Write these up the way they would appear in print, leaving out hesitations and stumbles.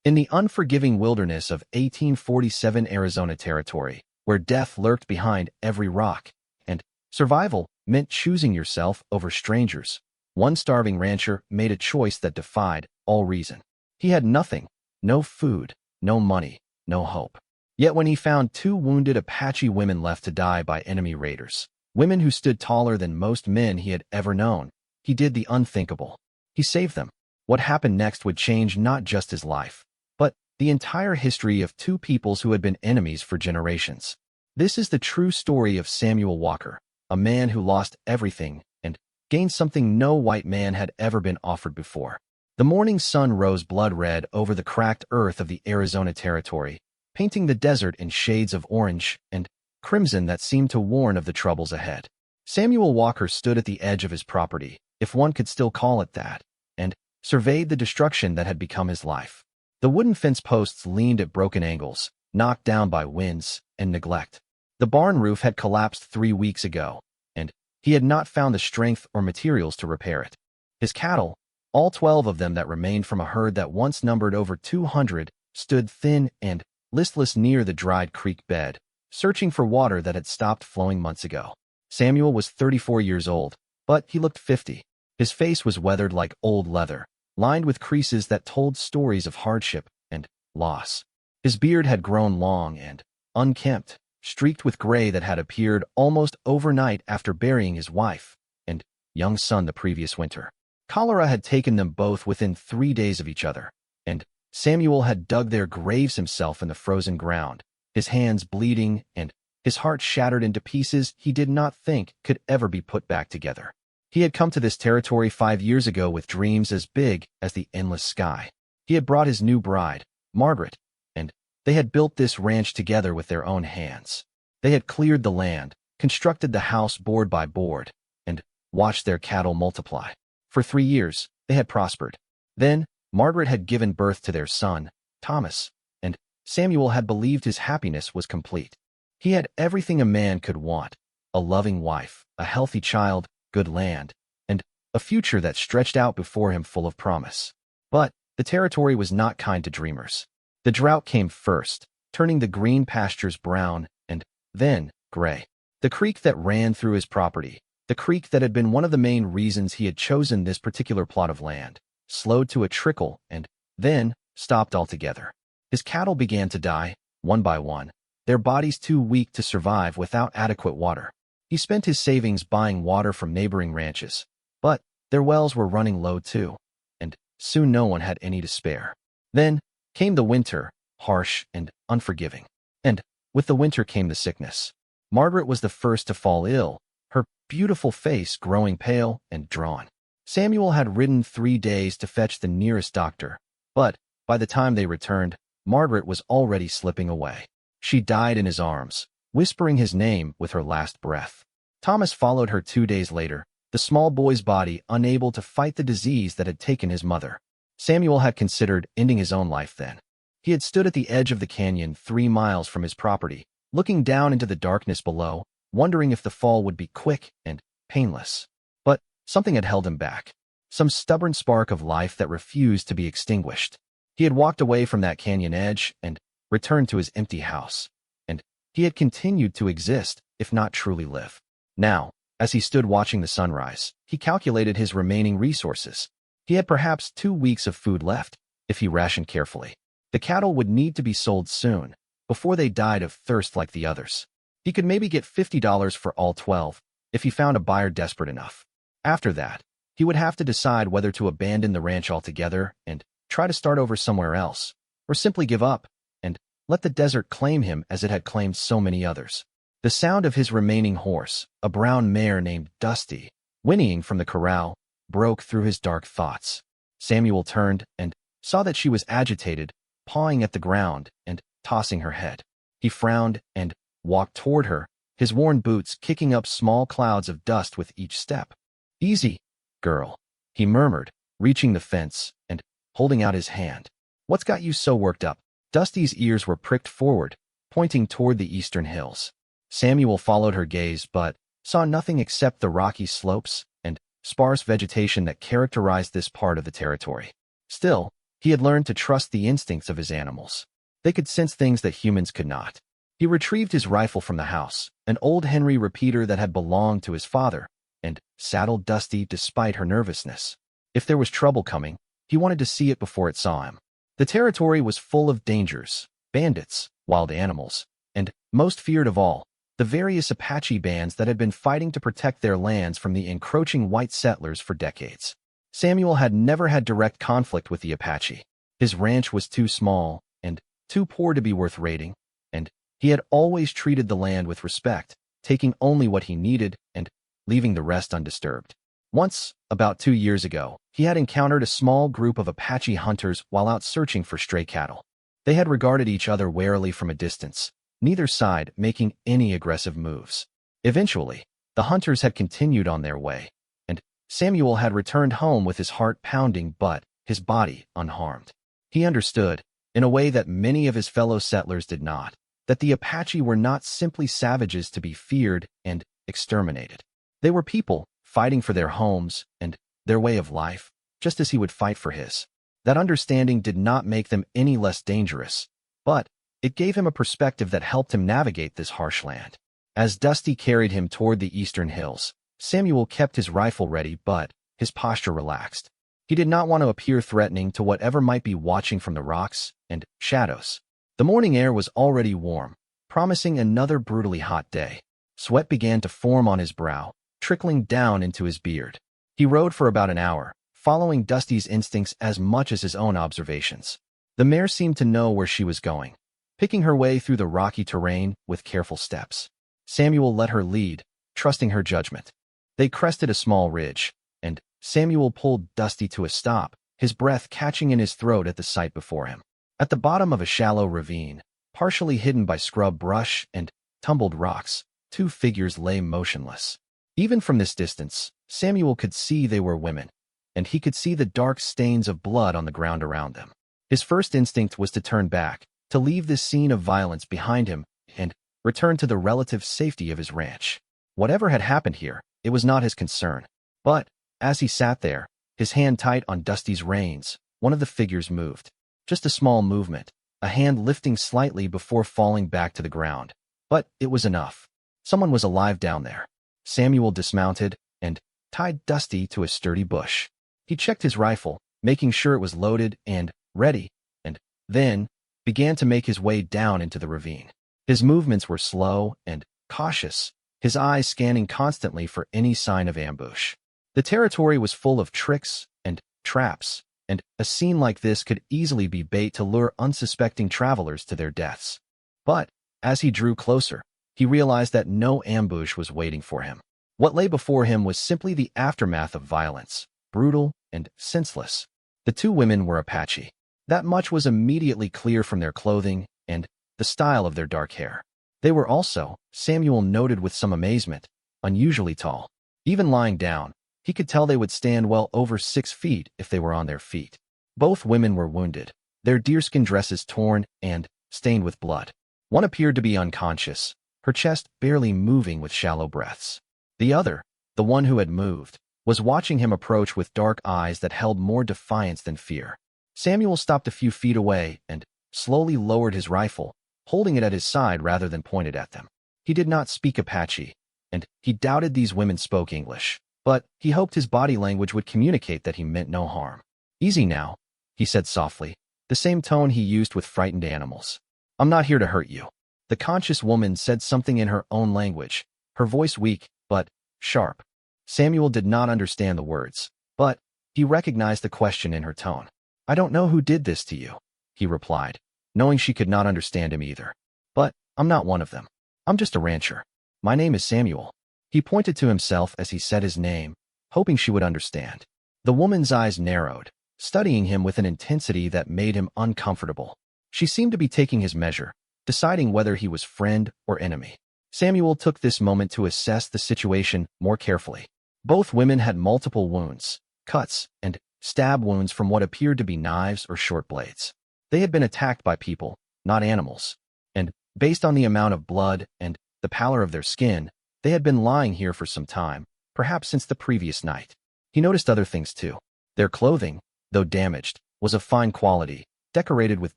In the unforgiving wilderness of 1847 Arizona Territory, where death lurked behind every rock, and survival meant choosing yourself over strangers, one starving rancher made a choice that defied all reason. He had nothing, no food, no money, no hope. Yet when he found two wounded Apache women left to die by enemy raiders, women who stood taller than most men he had ever known, he did the unthinkable. He saved them. What happened next would change not just his life, but the entire history of two peoples who had been enemies for generations. This is the true story of Samuel Walker, a man who lost everything and gained something no white man had ever been offered before. The morning sun rose blood red over the cracked earth of the Arizona Territory, painting the desert in shades of orange and crimson that seemed to warn of the troubles ahead. Samuel Walker stood at the edge of his property, if one could still call it that, and surveyed the destruction that had become his life. The wooden fence posts leaned at broken angles, knocked down by winds and neglect. The barn roof had collapsed 3 weeks ago, and he had not found the strength or materials to repair it. His cattle, all 12 of them that remained from a herd that once numbered over 200, stood thin and listless near the dried creek bed, searching for water that had stopped flowing months ago. Samuel was 34 years old, but he looked 50. His face was weathered like old leather, lined with creases that told stories of hardship and loss. His beard had grown long and unkempt, streaked with gray that had appeared almost overnight after burying his wife and young son the previous winter. Cholera had taken them both within 3 days of each other, and Samuel had dug their graves himself in the frozen ground, his hands bleeding and his heart shattered into pieces he did not think could ever be put back together. He had come to this territory 5 years ago with dreams as big as the endless sky. He had brought his new bride, Margaret, and they had built this ranch together with their own hands. They had cleared the land, constructed the house board by board, and watched their cattle multiply. For 3 years, they had prospered. Then, Margaret had given birth to their son, Thomas, and Samuel had believed his happiness was complete. He had everything a man could want: a loving wife, a healthy child, good land, and a future that stretched out before him full of promise. But the territory was not kind to dreamers. The drought came first, turning the green pastures brown and then gray. The creek that ran through his property, the creek that had been one of the main reasons he had chosen this particular plot of land, slowed to a trickle and then stopped altogether. His cattle began to die, one by one, their bodies too weak to survive without adequate water. He spent his savings buying water from neighboring ranches, but their wells were running low too, and soon no one had any to spare. Then came the winter, harsh and unforgiving. And with the winter came the sickness. Margaret was the first to fall ill, her beautiful face growing pale and drawn. Samuel had ridden 3 days to fetch the nearest doctor, but by the time they returned, Margaret was already slipping away. She died in his arms, whispering his name with her last breath. Thomas followed her 2 days later, the small boy's body unable to fight the disease that had taken his mother. Samuel had considered ending his own life then. He had stood at the edge of the canyon 3 miles from his property, looking down into the darkness below, wondering if the fall would be quick and painless. But something had held him back, some stubborn spark of life that refused to be extinguished. He had walked away from that canyon edge and returned to his empty house, and he had continued to exist, if not truly live. Now, as he stood watching the sunrise, he calculated his remaining resources. He had perhaps 2 weeks of food left, if he rationed carefully. The cattle would need to be sold soon, before they died of thirst like the others. He could maybe get $50 for all 12, if he found a buyer desperate enough. After that, he would have to decide whether to abandon the ranch altogether and try to start over somewhere else, or simply give up and let the desert claim him as it had claimed so many others. The sound of his remaining horse, a brown mare named Dusty, whinnying from the corral, broke through his dark thoughts. Samuel turned and saw that she was agitated, pawing at the ground and tossing her head. He frowned and walked toward her, his worn boots kicking up small clouds of dust with each step. "Easy, girl," he murmured, reaching the fence and holding out his hand. "What's got you so worked up?" Dusty's ears were pricked forward, pointing toward the eastern hills. Samuel followed her gaze but saw nothing except the rocky slopes and sparse vegetation that characterized this part of the territory. Still, He had learned to trust the instincts of his animals. They could sense things that humans could not. He retrieved his rifle from the house, an old Henry repeater that had belonged to his father, and saddled Dusty despite her nervousness. If there was trouble coming, he wanted to see it before it saw him. The territory was full of dangers, bandits, wild animals, and, most feared of all, the various Apache bands that had been fighting to protect their lands from the encroaching white settlers for decades. Samuel had never had direct conflict with the Apache. His ranch was too small and too poor to be worth raiding, and he had always treated the land with respect, taking only what he needed and leaving the rest undisturbed. Once, about 2 years ago, he had encountered a small group of Apache hunters while out searching for stray cattle. They had regarded each other warily from a distance, neither side making any aggressive moves. Eventually, the hunters had continued on their way, and Samuel had returned home with his heart pounding but his body unharmed. He understood, in a way that many of his fellow settlers did not, that the Apache were not simply savages to be feared and exterminated. They were people fighting for their homes and their way of life, just as he would fight for his. That understanding did not make them any less dangerous, but it gave him a perspective that helped him navigate this harsh land. As Dusty carried him toward the eastern hills, Samuel kept his rifle ready, but his posture relaxed. He did not want to appear threatening to whatever might be watching from the rocks and shadows. The morning air was already warm, promising another brutally hot day. Sweat began to form on his brow, trickling down into his beard. He rode for about an hour, following Dusty's instincts as much as his own observations. The mare seemed to know where she was going, picking her way through the rocky terrain with careful steps. Samuel let her lead, trusting her judgment. They crested a small ridge, and Samuel pulled Dusty to a stop, his breath catching in his throat at the sight before him. At the bottom of a shallow ravine, partially hidden by scrub brush and tumbled rocks, 2 figures lay motionless. Even from this distance, Samuel could see they were women, and he could see the dark stains of blood on the ground around them. His first instinct was to turn back, to leave this scene of violence behind him, and return to the relative safety of his ranch. Whatever had happened here, it was not his concern. But, as he sat there, his hand tight on Dusty's reins, one of the figures moved. Just a small movement, a hand lifting slightly before falling back to the ground. But it was enough. Someone was alive down there. Samuel dismounted and tied Dusty to a sturdy bush. He checked his rifle, making sure it was loaded and ready, and then began to make his way down into the ravine. His movements were slow and cautious, his eyes scanning constantly for any sign of ambush. The territory was full of tricks and traps, and a scene like this could easily be bait to lure unsuspecting travelers to their deaths. But, as he drew closer, he realized that no ambush was waiting for him. What lay before him was simply the aftermath of violence, brutal and senseless. The 2 women were Apache. That much was immediately clear from their clothing and the style of their dark hair. They were also, Samuel noted with some amazement, unusually tall. Even lying down, he could tell they would stand well over 6 feet if they were on their feet. Both women were wounded, their deerskin dresses torn and stained with blood. One appeared to be unconscious, her chest barely moving with shallow breaths. The other, the one who had moved, was watching him approach with dark eyes that held more defiance than fear. Samuel stopped a few feet away and slowly lowered his rifle, holding it at his side rather than pointed at them. He did not speak Apache, and he doubted these women spoke English, but he hoped his body language would communicate that he meant no harm. "Easy now," he said softly, the same tone he used with frightened animals. "I'm not here to hurt you." The conscious woman said something in her own language, her voice weak, but sharp. Samuel did not understand the words, but he recognized the question in her tone. "I don't know who did this to you," he replied, knowing she could not understand him either. "But I'm not one of them. I'm just a rancher. My name is Samuel." He pointed to himself as he said his name, hoping she would understand. The woman's eyes narrowed, studying him with an intensity that made him uncomfortable. She seemed to be taking his measure, deciding whether he was friend or enemy. Samuel took this moment to assess the situation more carefully. Both women had multiple wounds, cuts, and stab wounds from what appeared to be knives or short blades. They had been attacked by people, not animals. And, based on the amount of blood and the pallor of their skin, they had been lying here for some time, perhaps since the previous night. He noticed other things too. Their clothing, though damaged, was of fine quality, decorated with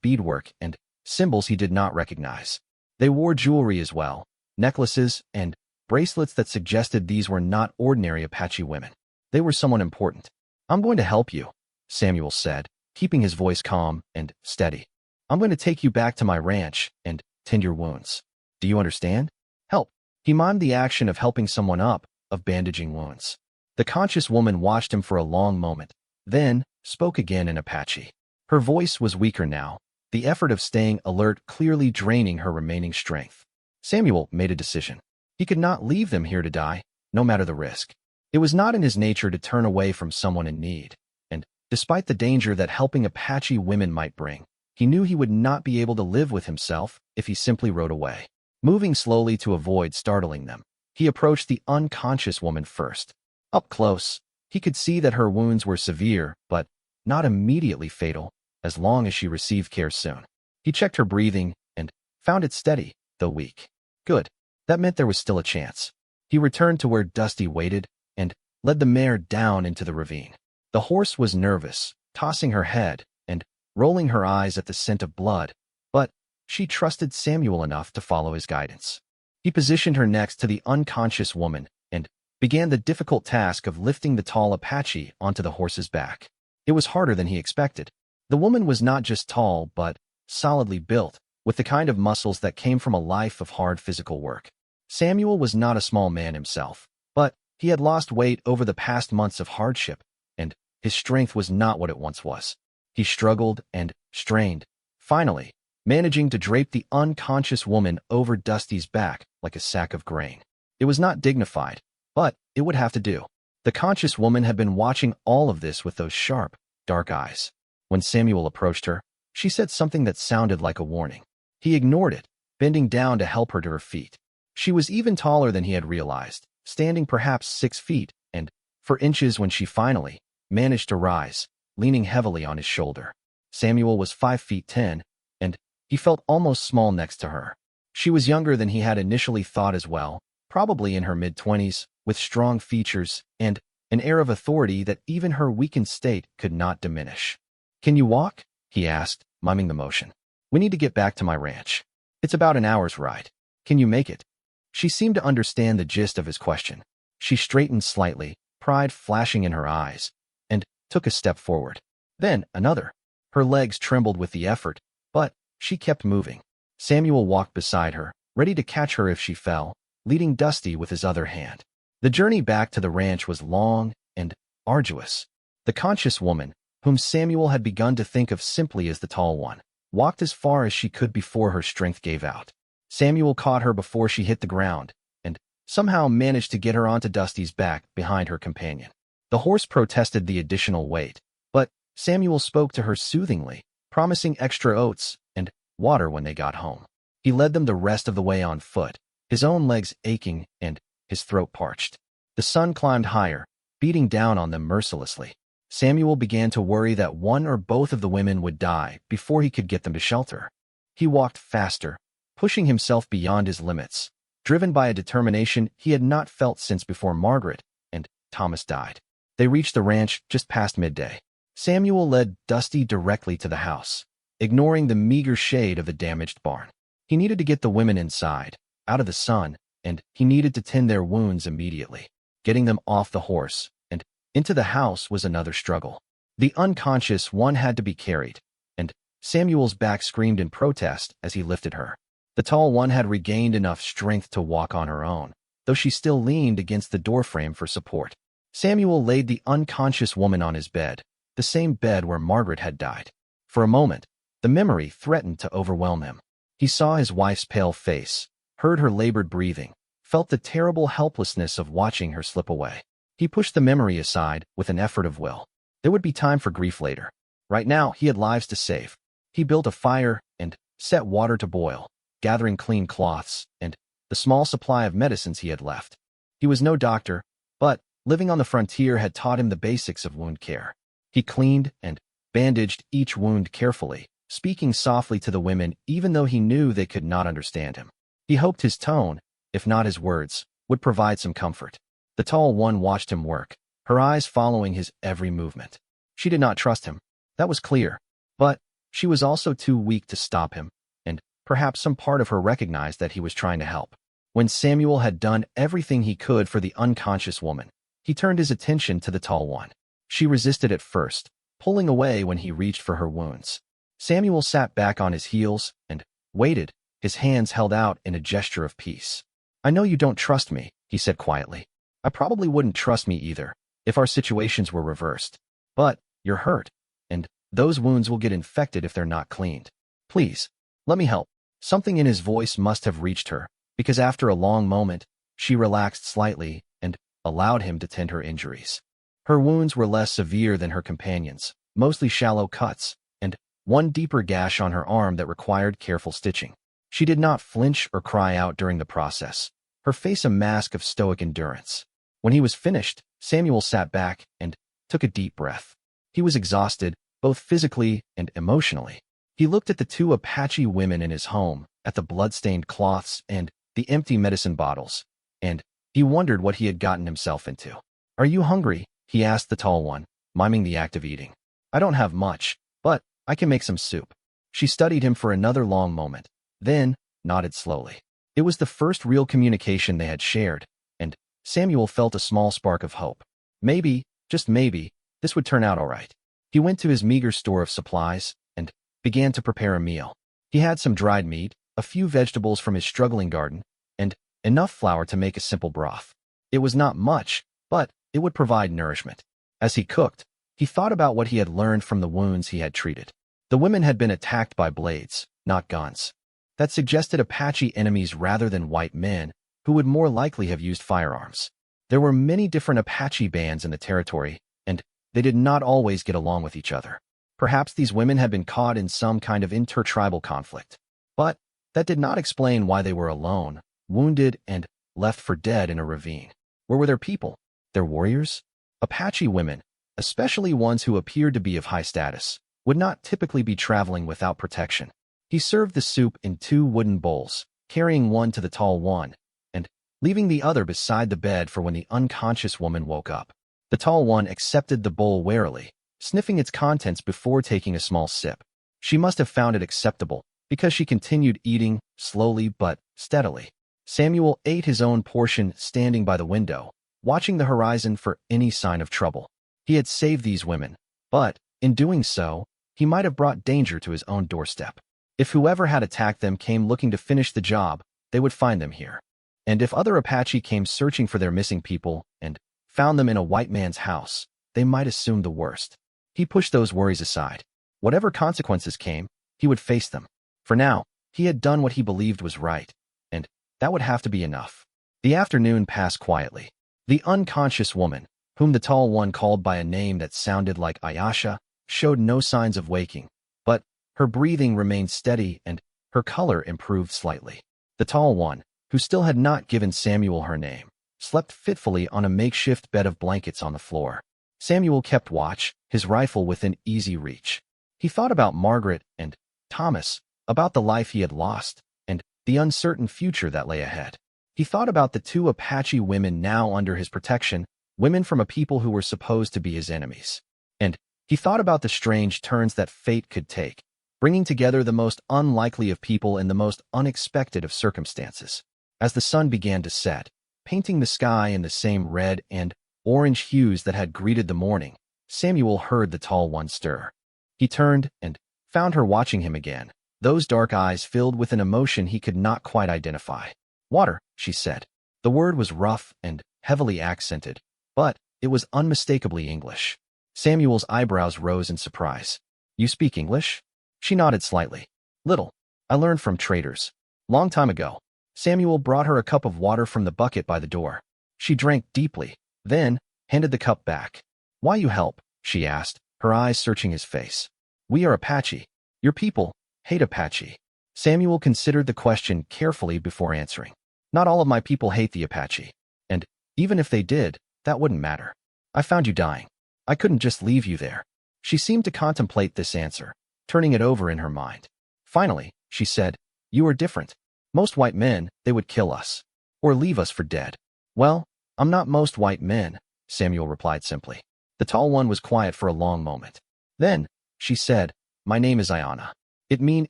beadwork and symbols he did not recognize. They wore jewelry as well, necklaces and bracelets that suggested these were not ordinary Apache women. They were someone important. "I'm going to help you," Samuel said, keeping his voice calm and steady. "I'm going to take you back to my ranch and tend your wounds. Do you understand? Help." He mimed the action of helping someone up, of bandaging wounds. The conscious woman watched him for a long moment, then spoke again in Apache. Her voice was weaker now, the effort of staying alert clearly draining her remaining strength. Samuel made a decision. He could not leave them here to die, no matter the risk. It was not in his nature to turn away from someone in need, and despite the danger that helping Apache women might bring, he knew he would not be able to live with himself if he simply rode away. Moving slowly to avoid startling them, he approached the unconscious woman first. Up close, he could see that her wounds were severe, but not immediately fatal, as long as she received care soon. He checked her breathing and found it steady, though weak. Good. That meant there was still a chance. He returned to where Dusty waited and led the mare down into the ravine. The horse was nervous, tossing her head and rolling her eyes at the scent of blood, but she trusted Samuel enough to follow his guidance. He positioned her next to the unconscious woman and began the difficult task of lifting the tall Apache onto the horse's back. It was harder than he expected. The woman was not just tall, but solidly built, with the kind of muscles that came from a life of hard physical work. Samuel was not a small man himself, but he had lost weight over the past months of hardship, and his strength was not what it once was. He struggled and strained, finally, managing to drape the unconscious woman over Dusty's back like a sack of grain. It was not dignified, but it would have to do. The conscious woman had been watching all of this with those sharp, dark eyes. When Samuel approached her, she said something that sounded like a warning. He ignored it, bending down to help her to her feet. She was even taller than he had realized, standing perhaps 6 feet, and for inches when she finally managed to rise, leaning heavily on his shoulder. Samuel was 5 feet 10, and he felt almost small next to her. She was younger than he had initially thought as well, probably in her mid-20s, with strong features and an air of authority that even her weakened state could not diminish. "Can you walk?" he asked, miming the motion. "We need to get back to my ranch. It's about an hour's ride. Can you make it?" She seemed to understand the gist of his question. She straightened slightly, pride flashing in her eyes, and took a step forward. Then another. Her legs trembled with the effort, but she kept moving. Samuel walked beside her, ready to catch her if she fell, leading Dusty with his other hand. The journey back to the ranch was long and arduous. The conscious woman, whom Samuel had begun to think of simply as the tall one, walked as far as she could before her strength gave out. Samuel caught her before she hit the ground, and somehow managed to get her onto Dusty's back behind her companion. The horse protested the additional weight, but Samuel spoke to her soothingly, promising extra oats and water when they got home. He led them the rest of the way on foot, his own legs aching and his throat parched. The sun climbed higher, beating down on them mercilessly. Samuel began to worry that one or both of the women would die before he could get them to shelter. He walked faster, pushing himself beyond his limits, driven by a determination he had not felt since before Margaret and Thomas died. They reached the ranch just past midday. Samuel led Dusty directly to the house, ignoring the meager shade of the damaged barn. He needed to get the women inside, out of the sun, and he needed to tend their wounds immediately. Getting them off the horse and into the house was another struggle. The unconscious one had to be carried, and Samuel's back screamed in protest as he lifted her. The tall one had regained enough strength to walk on her own, though she still leaned against the doorframe for support. Samuel laid the unconscious woman on his bed, the same bed where Margaret had died. For a moment, the memory threatened to overwhelm him. He saw his wife's pale face, heard her labored breathing, felt the terrible helplessness of watching her slip away. He pushed the memory aside with an effort of will. There would be time for grief later. Right now, he had lives to save. He built a fire and set water to boil, gathering clean cloths and the small supply of medicines he had left. He was no doctor, but living on the frontier had taught him the basics of wound care. He cleaned and bandaged each wound carefully, speaking softly to the women even though he knew they could not understand him. He hoped his tone, if not his words, would provide some comfort. The tall one watched him work, her eyes following his every movement. She did not trust him. That was clear. But she was also too weak to stop him, and perhaps some part of her recognized that he was trying to help. When Samuel had done everything he could for the unconscious woman, he turned his attention to the tall one. She resisted at first, pulling away when he reached for her wounds. Samuel sat back on his heels and waited, his hands held out in a gesture of peace. "I know you don't trust me," he said quietly. "I probably wouldn't trust me either, if our situations were reversed. But you're hurt, and those wounds will get infected if they're not cleaned. Please, let me help." Something in his voice must have reached her, because after a long moment, she relaxed slightly and allowed him to tend her injuries. Her wounds were less severe than her companions', mostly shallow cuts, and one deeper gash on her arm that required careful stitching. She did not flinch or cry out during the process, her face a mask of stoic endurance. When he was finished, Samuel sat back and took a deep breath. He was exhausted, both physically and emotionally. He looked at the two Apache women in his home, at the blood-stained cloths and the empty medicine bottles, and he wondered what he had gotten himself into. "Are you hungry?" he asked the tall one, miming the act of eating. "I don't have much, but I can make some soup." She studied him for another long moment, then nodded slowly. It was the first real communication they had shared, and Samuel felt a small spark of hope. Maybe, just maybe, this would turn out all right. He went to his meager store of supplies and began to prepare a meal. He had some dried meat, a few vegetables from his struggling garden, and enough flour to make a simple broth. It was not much, but it would provide nourishment. As he cooked, he thought about what he had learned from the wounds he had treated. The women had been attacked by blades, not guns. That suggested Apache enemies rather than white men, who would more likely have used firearms. There were many different Apache bands in the territory, and they did not always get along with each other. Perhaps these women had been caught in some kind of intertribal conflict. But that did not explain why they were alone, wounded, and left for dead in a ravine. Where were their people? Their warriors? Apache women, especially ones who appeared to be of high status, would not typically be traveling without protection. He served the soup in 2 wooden bowls, carrying one to the tall one, and leaving the other beside the bed for when the unconscious woman woke up. The tall one accepted the bowl warily, sniffing its contents before taking a small sip. She must have found it acceptable, because she continued eating, slowly but steadily. Samuel ate his own portion standing by the window, watching the horizon for any sign of trouble. He had saved these women, but, in doing so, he might have brought danger to his own doorstep. If whoever had attacked them came looking to finish the job, they would find them here. And if other Apache came searching for their missing people and found them in a white man's house, they might assume the worst. He pushed those worries aside. Whatever consequences came, he would face them. For now, he had done what he believed was right, and that would have to be enough. The afternoon passed quietly. The unconscious woman, whom the tall one called by a name that sounded like Ayasha, showed no signs of waking, but her breathing remained steady and her color improved slightly. The tall one, who still had not given Samuel her name, slept fitfully on a makeshift bed of blankets on the floor. Samuel kept watch, his rifle within easy reach. He thought about Margaret and Thomas, about the life he had lost, and the uncertain future that lay ahead. He thought about the 2 Apache women now under his protection, women from a people who were supposed to be his enemies. And he thought about the strange turns that fate could take, bringing together the most unlikely of people in the most unexpected of circumstances. As the sun began to set, painting the sky in the same red and orange hues that had greeted the morning, Samuel heard the tall one stir. He turned and found her watching him again, those dark eyes filled with an emotion he could not quite identify. "Water," she said. The word was rough and heavily accented, but it was unmistakably English. Samuel's eyebrows rose in surprise. "You speak English?" She nodded slightly. "Little. I learned from traders. Long time ago." Samuel brought her a cup of water from the bucket by the door. She drank deeply, then handed the cup back. "Why you help?" she asked, her eyes searching his face. "We are Apache. Your people hate Apache." Samuel considered the question carefully before answering. "Not all of my people hate the Apache. And even if they did, that wouldn't matter. I found you dying. I couldn't just leave you there." She seemed to contemplate this answer, turning it over in her mind. Finally, she said, "You are different. Most white men, they would kill us. Or leave us for dead." "Well, I'm not most white men," Samuel replied simply. The tall one was quiet for a long moment. Then, She said, "My name is Ayana. It means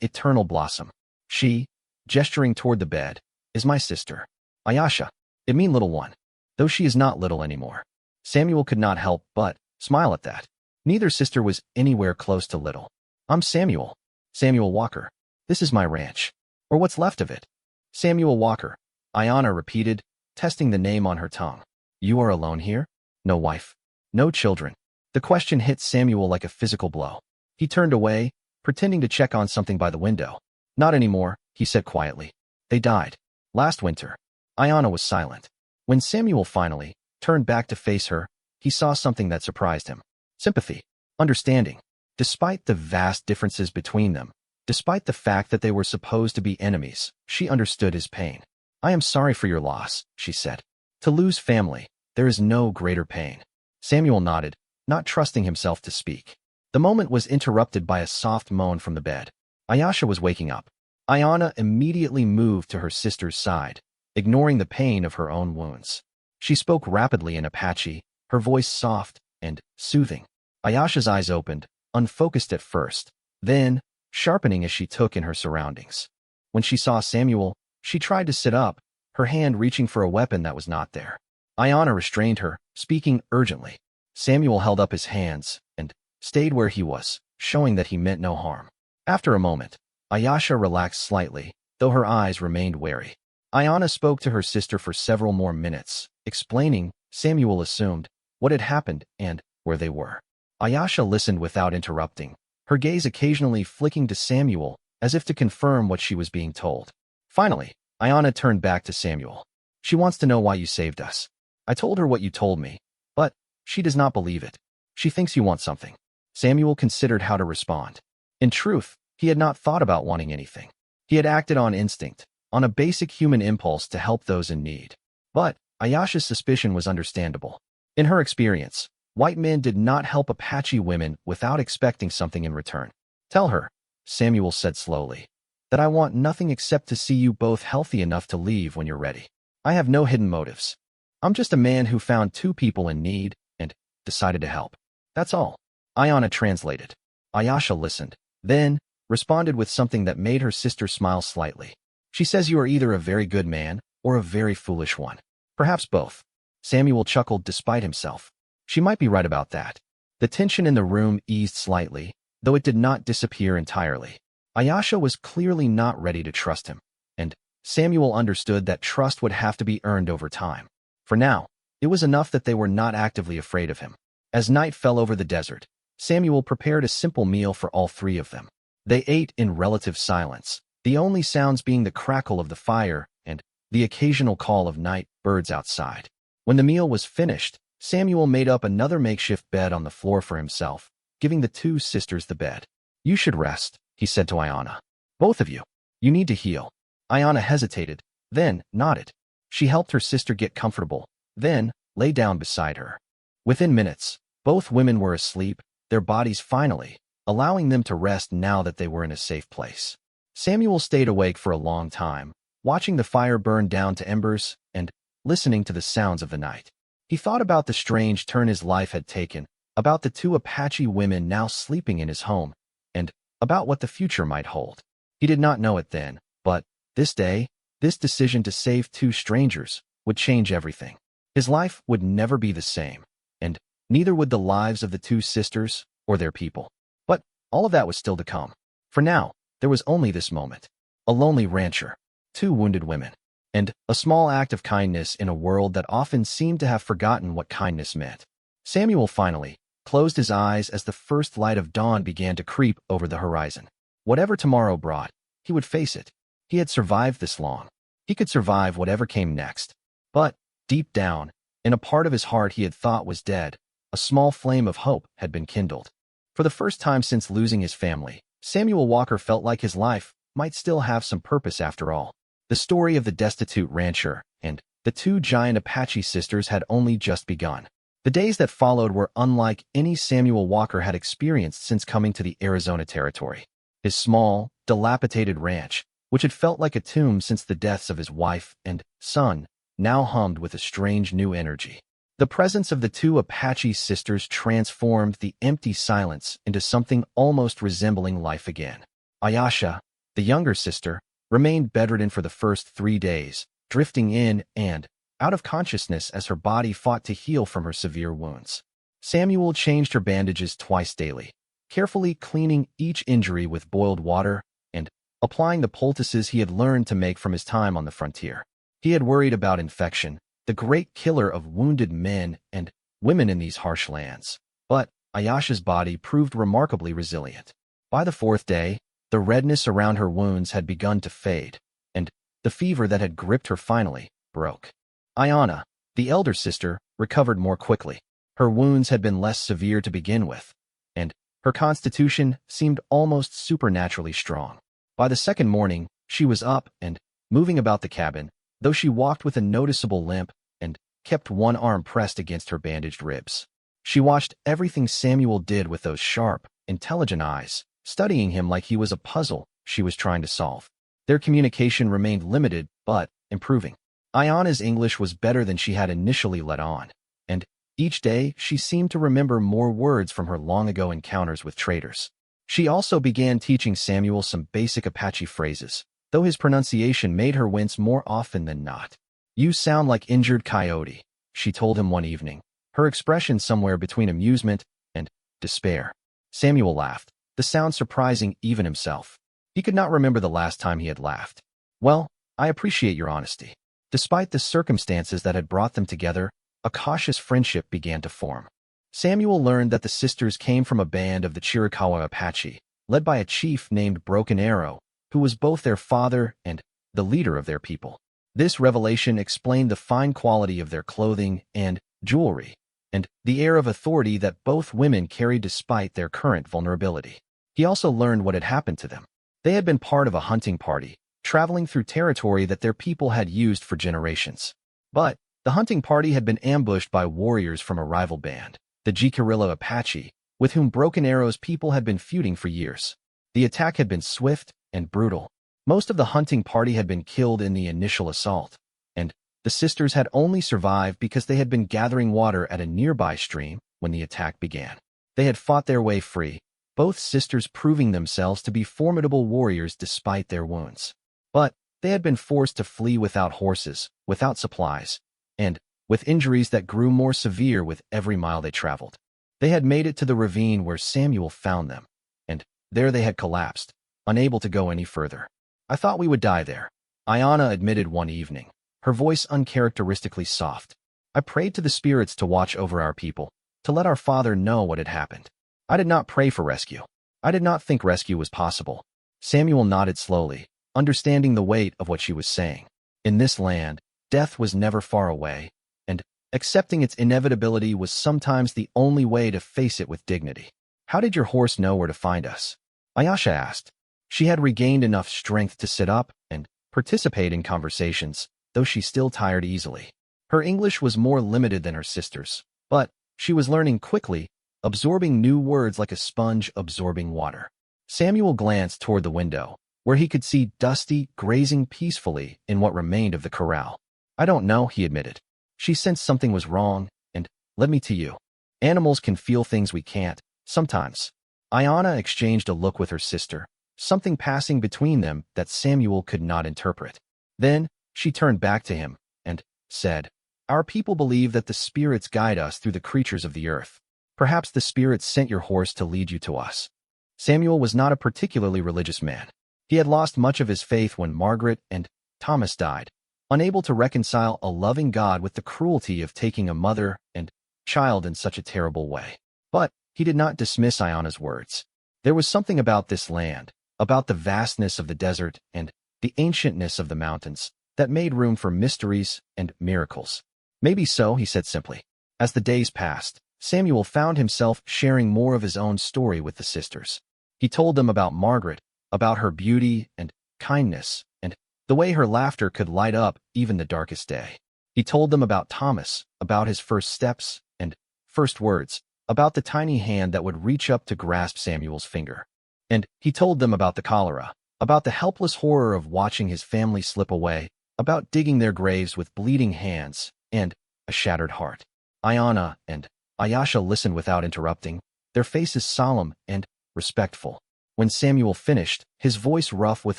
eternal blossom. She," gesturing toward the bed, "is my sister. Ayasha. It means little one. Though she is not little anymore." Samuel could not help but smile at that. Neither sister was anywhere close to little. "I'm Samuel. Samuel Walker. This is my ranch. Or what's left of it." "Samuel Walker," Ayana repeated, testing the name on her tongue. "You are alone here? No wife? No children?" The question hit Samuel like a physical blow. He turned away, pretending to check on something by the window. "Not anymore," he said quietly. "They died. Last winter." Ayana was silent. When Samuel finally turned back to face her, he saw something that surprised him. Sympathy. Understanding. Despite the vast differences between them, despite the fact that they were supposed to be enemies, she understood his pain. "I am sorry for your loss," she said. "To lose family, there is no greater pain." Samuel nodded, not trusting himself to speak. The moment was interrupted by a soft moan from the bed. Ayasha was waking up. Ayana immediately moved to her sister's side, ignoring the pain of her own wounds. She spoke rapidly in Apache, her voice soft and soothing. Ayasha's eyes opened, unfocused at first, then sharpening as she took in her surroundings. When she saw Samuel, she tried to sit up, her hand reaching for a weapon that was not there. Ayana restrained her, speaking urgently. Samuel held up his hands and stayed where he was, showing that he meant no harm. After a moment, Ayasha relaxed slightly, though her eyes remained wary. Ayana spoke to her sister for several more minutes, explaining, Samuel assumed, what had happened and where they were. Ayasha listened without interrupting, her gaze occasionally flicking to Samuel as if to confirm what she was being told. Finally, Ayana turned back to Samuel. "She wants to know why you saved us. I told her what you told me, but she does not believe it. She thinks you want something." Samuel considered how to respond. In truth, he had not thought about wanting anything. He had acted on instinct, on a basic human impulse to help those in need. But Ayasha's suspicion was understandable. In her experience, white men did not help Apache women without expecting something in return. "Tell her," Samuel said slowly, "that I want nothing except to see you both healthy enough to leave when you're ready. I have no hidden motives. I'm just a man who found two people in need and decided to help. That's all." Ayana translated. Ayasha listened, then responded with something that made her sister smile slightly. "She says you are either a very good man or a very foolish one. Perhaps both." Samuel chuckled despite himself. She might be right about that. The tension in the room eased slightly, though it did not disappear entirely. Ayasha was clearly not ready to trust him, and Samuel understood that trust would have to be earned over time. For now, it was enough that they were not actively afraid of him. As night fell over the desert, Samuel prepared a simple meal for all three of them. They ate in relative silence, the only sounds being the crackle of the fire and the occasional call of night birds outside. When the meal was finished, Samuel made up another makeshift bed on the floor for himself, giving the two sisters the bed. "You should rest," he said to Ayana. "Both of you. You need to heal." Ayana hesitated, then nodded. She helped her sister get comfortable, then lay down beside her. Within minutes, both women were asleep, their bodies finally allowing them to rest now that they were in a safe place. Samuel stayed awake for a long time, watching the fire burn down to embers and listening to the sounds of the night. He thought about the strange turn his life had taken, about the two Apache women now sleeping in his home, and about what the future might hold. He did not know it then, but this day, this decision to save two strangers would change everything. His life would never be the same, and neither would the lives of the two sisters or their people. But all of that was still to come. For now, there was only this moment. A lonely rancher, two wounded women, and a small act of kindness in a world that often seemed to have forgotten what kindness meant. Samuel finally closed his eyes as the first light of dawn began to creep over the horizon. Whatever tomorrow brought, he would face it. He had survived this long. He could survive whatever came next. But, deep down, in a part of his heart he had thought was dead, a small flame of hope had been kindled. For the first time since losing his family, Samuel Walker felt like his life might still have some purpose after all. The story of the destitute rancher and the two giant Apache sisters had only just begun. The days that followed were unlike any Samuel Walker had experienced since coming to the Arizona territory. His small, dilapidated ranch, which had felt like a tomb since the deaths of his wife and son, now hummed with a strange new energy. The presence of the two Apache sisters transformed the empty silence into something almost resembling life again. Ayasha, the younger sister, remained bedridden for the first 3 days, drifting in and out of consciousness as her body fought to heal from her severe wounds. Samuel changed her bandages twice daily, carefully cleaning each injury with boiled water and applying the poultices he had learned to make from his time on the frontier. He had worried about infection, the great killer of wounded men and women in these harsh lands. But Ayasha's body proved remarkably resilient. By the 4th day, the redness around her wounds had begun to fade, and the fever that had gripped her finally broke. Ayana, the elder sister, recovered more quickly. Her wounds had been less severe to begin with, and her constitution seemed almost supernaturally strong. By the 2nd morning, she was up and moving about the cabin, though she walked with a noticeable limp and kept one arm pressed against her bandaged ribs. She watched everything Samuel did with those sharp, intelligent eyes, studying him like he was a puzzle she was trying to solve. Their communication remained limited, but improving. Ayana's English was better than she had initially let on, and each day she seemed to remember more words from her long-ago encounters with traders. She also began teaching Samuel some basic Apache phrases, though his pronunciation made her wince more often than not. "You sound like injured coyote," she told him one evening, her expression somewhere between amusement and despair. Samuel laughed, the sound surprising even himself. He could not remember the last time he had laughed. "Well, I appreciate your honesty." Despite the circumstances that had brought them together, a cautious friendship began to form. Samuel learned that the sisters came from a band of the Chiricahua Apache, led by a chief named Broken Arrow, who was both their father and the leader of their people. This revelation explained the fine quality of their clothing and jewelry, and the air of authority that both women carried despite their current vulnerability. He also learned what had happened to them. They had been part of a hunting party, traveling through territory that their people had used for generations. But the hunting party had been ambushed by warriors from a rival band, the Jicarilla Apache, with whom Broken Arrow's people had been feuding for years. The attack had been swift and brutal. Most of the hunting party had been killed in the initial assault, and the sisters had only survived because they had been gathering water at a nearby stream when the attack began. They had fought their way free, both sisters proving themselves to be formidable warriors despite their wounds. But they had been forced to flee without horses, without supplies, and with injuries that grew more severe with every mile they traveled. They had made it to the ravine where Samuel found them, and there they had collapsed, unable to go any further. "I thought we would die there," Ayana admitted one evening, her voice uncharacteristically soft. "I prayed to the spirits to watch over our people, to let our father know what had happened. I did not pray for rescue. I did not think rescue was possible." Samuel nodded slowly, understanding the weight of what she was saying. In this land, death was never far away, and accepting its inevitability was sometimes the only way to face it with dignity. "How did your horse know where to find us?" Ayasha asked. She had regained enough strength to sit up and participate in conversations, though she still tired easily. Her English was more limited than her sister's, but she was learning quickly, absorbing new words like a sponge absorbing water. Samuel glanced toward the window, where he could see Dusty grazing peacefully in what remained of the corral. "I don't know," he admitted. "She sensed something was wrong and led me to you. Animals can feel things we can't, sometimes." Ayana exchanged a look with her sister, something passing between them that Samuel could not interpret. Then she turned back to him and said, "Our people believe that the spirits guide us through the creatures of the earth. Perhaps the spirits sent your horse to lead you to us." Samuel was not a particularly religious man. He had lost much of his faith when Margaret and Thomas died, unable to reconcile a loving God with the cruelty of taking a mother and child in such a terrible way. But he did not dismiss Ayana's words. There was something about this land, about the vastness of the desert and the ancientness of the mountains, that made room for mysteries and miracles. "Maybe so," he said simply. As the days passed, Samuel found himself sharing more of his own story with the sisters. He told them about Margaret, about her beauty and kindness, and the way her laughter could light up even the darkest day. He told them about Thomas, about his first steps and first words, about the tiny hand that would reach up to grasp Samuel's finger. And he told them about the cholera, about the helpless horror of watching his family slip away, about digging their graves with bleeding hands and a shattered heart. Ayana and Ayasha listened without interrupting, their faces solemn and respectful. When Samuel finished, his voice rough with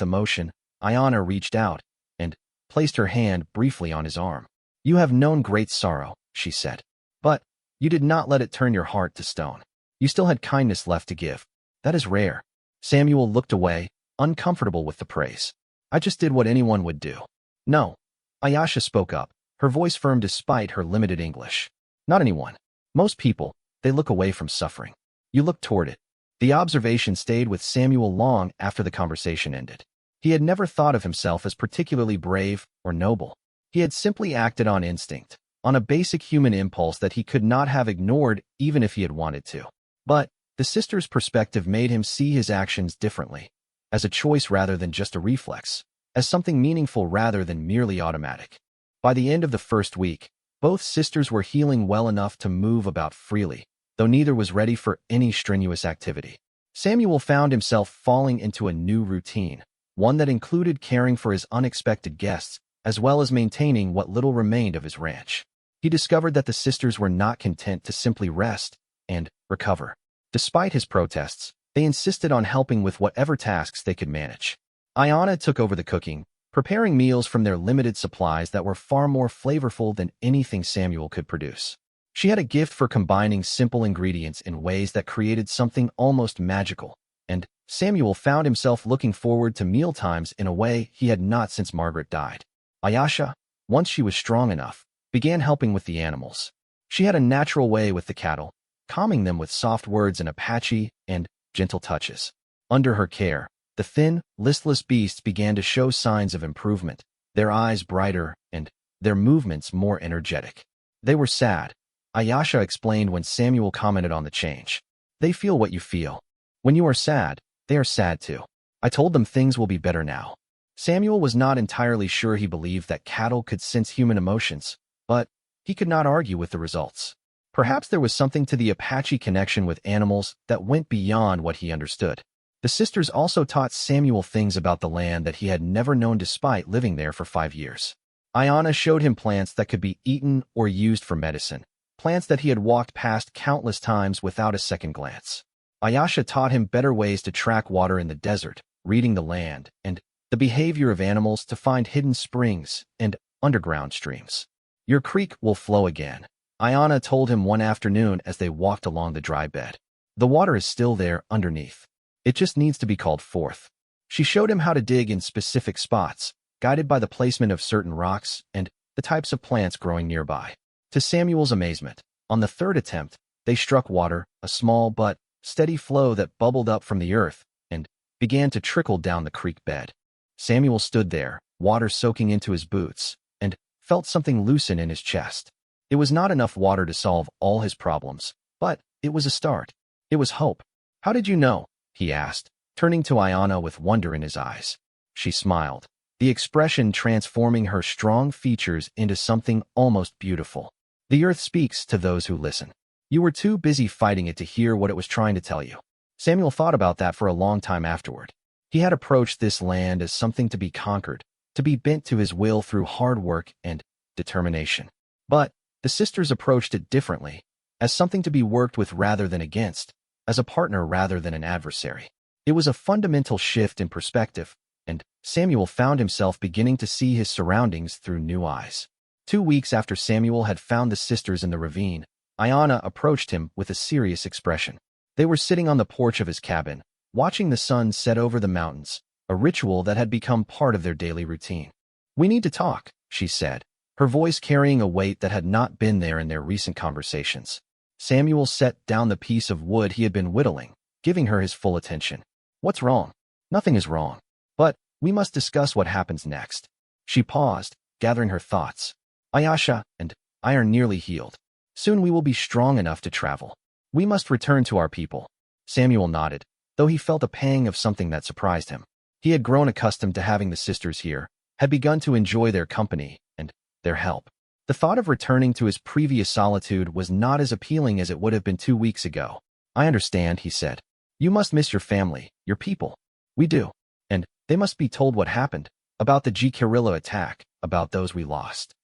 emotion, Ayana reached out and placed her hand briefly on his arm. "You have known great sorrow," she said. "But you did not let it turn your heart to stone. You still had kindness left to give. That is rare." Samuel looked away, uncomfortable with the praise. "I just did what anyone would do." "No." Ayasha spoke up, her voice firm despite her limited English. "Not anyone. Most people, they look away from suffering. You look toward it." The observation stayed with Samuel long after the conversation ended. He had never thought of himself as particularly brave or noble. He had simply acted on instinct, on a basic human impulse that he could not have ignored even if he had wanted to. But the sister's perspective made him see his actions differently, as a choice rather than just a reflex, as something meaningful rather than merely automatic. By the end of the first week, both sisters were healing well enough to move about freely, though neither was ready for any strenuous activity. Samuel found himself falling into a new routine, one that included caring for his unexpected guests, as well as maintaining what little remained of his ranch. He discovered that the sisters were not content to simply rest and recover. Despite his protests, they insisted on helping with whatever tasks they could manage. Ayana took over the cooking, preparing meals from their limited supplies that were far more flavorful than anything Samuel could produce. She had a gift for combining simple ingredients in ways that created something almost magical, and Samuel found himself looking forward to mealtimes in a way he had not since Margaret died. Ayasha, once she was strong enough, began helping with the animals. She had a natural way with the cattle, calming them with soft words in Apache and gentle touches. Under her care, the thin, listless beasts began to show signs of improvement, their eyes brighter and their movements more energetic. They were sad, Ayasha explained when Samuel commented on the change. "They feel what you feel. When you are sad, they are sad too. I told them things will be better now." Samuel was not entirely sure he believed that cattle could sense human emotions, but he could not argue with the results. Perhaps there was something to the Apache connection with animals that went beyond what he understood. The sisters also taught Samuel things about the land that he had never known despite living there for 5 years. Ayana showed him plants that could be eaten or used for medicine, plants that he had walked past countless times without a second glance. Ayasha taught him better ways to track water in the desert, reading the land, and the behavior of animals to find hidden springs and underground streams. "Your creek will flow again," Ayana told him one afternoon as they walked along the dry bed. "The water is still there underneath. It just needs to be called forth." She showed him how to dig in specific spots, guided by the placement of certain rocks and the types of plants growing nearby. To Samuel's amazement, on the third attempt, they struck water, a small but steady flow that bubbled up from the earth and began to trickle down the creek bed. Samuel stood there, water soaking into his boots, and felt something loosen in his chest. It was not enough water to solve all his problems, but it was a start. It was hope. "How did you know?" he asked, turning to Ayana with wonder in his eyes. She smiled, the expression transforming her strong features into something almost beautiful. "The earth speaks to those who listen. You were too busy fighting it to hear what it was trying to tell you." Samuel thought about that for a long time afterward. He had approached this land as something to be conquered, to be bent to his will through hard work and determination. But the sisters approached it differently, as something to be worked with rather than against, as a partner rather than an adversary. It was a fundamental shift in perspective, and Samuel found himself beginning to see his surroundings through new eyes. 2 weeks after Samuel had found the sisters in the ravine, Ayana approached him with a serious expression. They were sitting on the porch of his cabin, watching the sun set over the mountains, a ritual that had become part of their daily routine. "We need to talk," she said, her voice carrying a weight that had not been there in their recent conversations. Samuel set down the piece of wood he had been whittling, giving her his full attention. "What's wrong?" "Nothing is wrong. But we must discuss what happens next." She paused, gathering her thoughts. "Ayasha and I are nearly healed. Soon we will be strong enough to travel. We must return to our people." Samuel nodded, though he felt a pang of something that surprised him. He had grown accustomed to having the sisters here, had begun to enjoy their company and their help. The thought of returning to his previous solitude was not as appealing as it would have been 2 weeks ago. "I understand," he said. "You must miss your family, your people." "We do. And they must be told what happened, about the G guerrilla attack, about those we lost."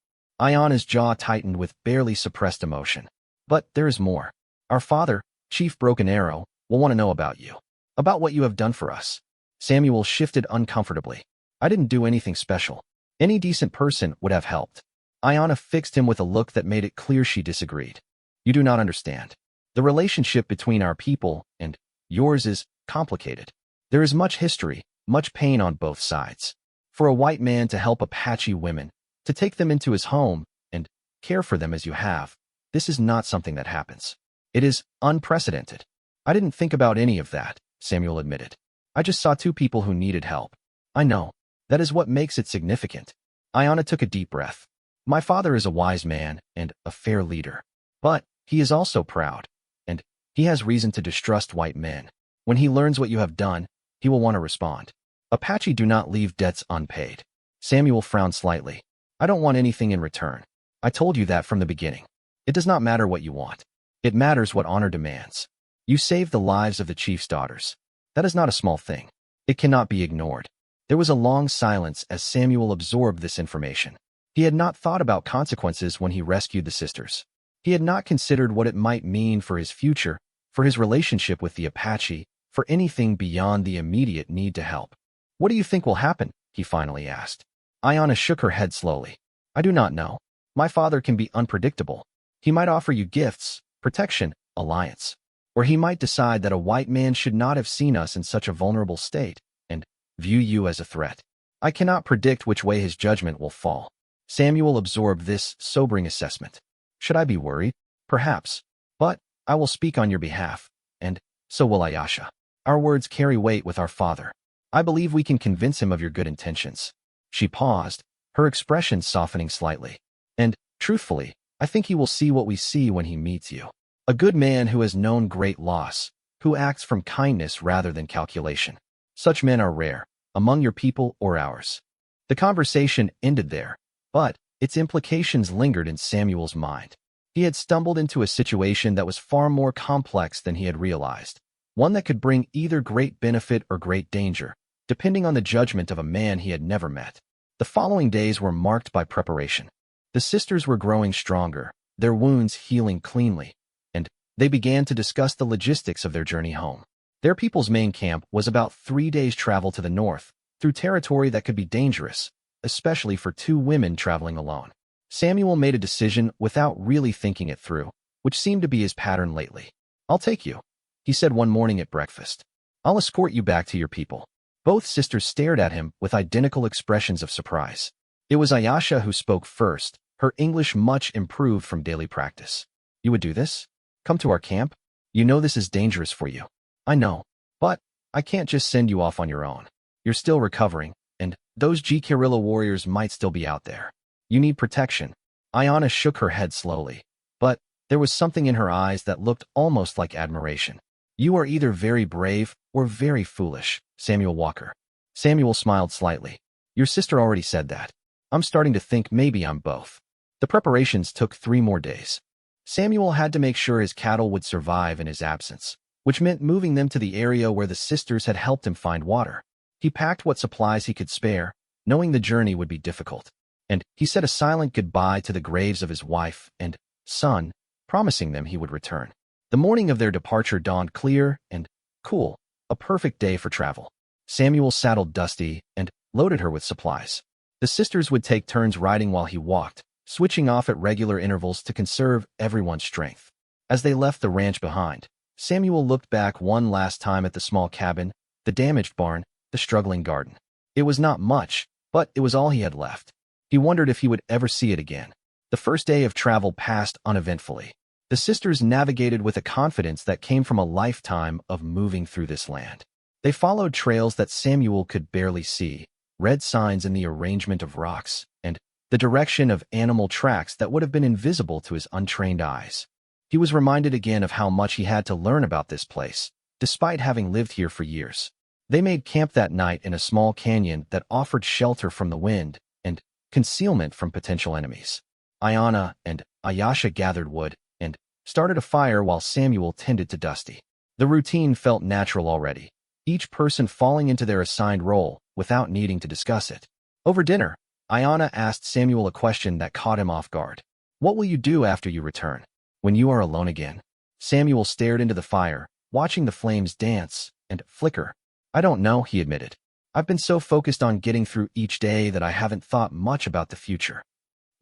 Ayana's jaw tightened with barely suppressed emotion. But there is more. Our father, Chief Broken Arrow, will want to know about you. About what you have done for us. Samuel shifted uncomfortably. I didn't do anything special. Any decent person would have helped. Ayana fixed him with a look that made it clear she disagreed. You do not understand. The relationship between our people and yours is complicated. There is much history, much pain on both sides. For a white man to help Apache women, to take them into his home, and care for them as you have, this is not something that happens. It is unprecedented. I didn't think about any of that, Samuel admitted. I just saw two people who needed help. I know. That is what makes it significant. Ayana took a deep breath. My father is a wise man and a fair leader. But he is also proud, and he has reason to distrust white men. When he learns what you have done, he will want to respond. Apache do not leave debts unpaid. Samuel frowned slightly. I don't want anything in return. I told you that from the beginning. It does not matter what you want. It matters what honor demands. You saved the lives of the chief's daughters. That is not a small thing. It cannot be ignored. There was a long silence as Samuel absorbed this information. He had not thought about consequences when he rescued the sisters. He had not considered what it might mean for his future, for his relationship with the Apache, for anything beyond the immediate need to help. What do you think will happen? He finally asked. Ayana shook her head slowly. I do not know. My father can be unpredictable. He might offer you gifts, protection, alliance. Or he might decide that a white man should not have seen us in such a vulnerable state, and view you as a threat. I cannot predict which way his judgment will fall. Samuel absorbed this sobering assessment. Should I be worried? Perhaps. But I will speak on your behalf, and so will Ayasha. Our words carry weight with our father. I believe we can convince him of your good intentions. She paused, her expression softening slightly. And, truthfully, I think he will see what we see when he meets you. A good man who has known great loss, who acts from kindness rather than calculation. Such men are rare, among your people or ours. The conversation ended there, but its implications lingered in Samuel's mind. He had stumbled into a situation that was far more complex than he had realized, one that could bring either great benefit or great danger, depending on the judgment of a man he had never met. The following days were marked by preparation. The sisters were growing stronger, their wounds healing cleanly, and they began to discuss the logistics of their journey home. Their people's main camp was about 3 days' travel to the north, through territory that could be dangerous, especially for two women traveling alone. Samuel made a decision without really thinking it through, which seemed to be his pattern lately. I'll take you, he said one morning at breakfast. I'll escort you back to your people. Both sisters stared at him with identical expressions of surprise. It was Ayasha who spoke first, her English much improved from daily practice. You would do this? Come to our camp? You know this is dangerous for you. I know, but I can't just send you off on your own. You're still recovering, and those guerrilla warriors might still be out there. You need protection. Ayana shook her head slowly, but there was something in her eyes that looked almost like admiration. You are either very brave or very foolish, Samuel Walker. Samuel smiled slightly. Your sister already said that. I'm starting to think maybe I'm both. The preparations took 3 more days. Samuel had to make sure his cattle would survive in his absence, which meant moving them to the area where the sisters had helped him find water. He packed what supplies he could spare, knowing the journey would be difficult, and he said a silent goodbye to the graves of his wife and son, promising them he would return. The morning of their departure dawned clear and cool, a perfect day for travel. Samuel saddled Dusty and loaded her with supplies. The sisters would take turns riding while he walked, switching off at regular intervals to conserve everyone's strength. As they left the ranch behind, Samuel looked back one last time at the small cabin, the damaged barn, the struggling garden. It was not much, but it was all he had left. He wondered if he would ever see it again. The first day of travel passed uneventfully. The sisters navigated with a confidence that came from a lifetime of moving through this land. They followed trails that Samuel could barely see, red signs in the arrangement of rocks, and the direction of animal tracks that would have been invisible to his untrained eyes. He was reminded again of how much he had to learn about this place, despite having lived here for years. They made camp that night in a small canyon that offered shelter from the wind and concealment from potential enemies. Ayana and Ayasha gathered wood and started a fire while Samuel tended to Dusty. The routine felt natural already, each person falling into their assigned role without needing to discuss it. Over dinner, Ayanna asked Samuel a question that caught him off guard. What will you do after you return? When you are alone again? Samuel stared into the fire, watching the flames dance and flicker. I don't know, he admitted. I've been so focused on getting through each day that I haven't thought much about the future.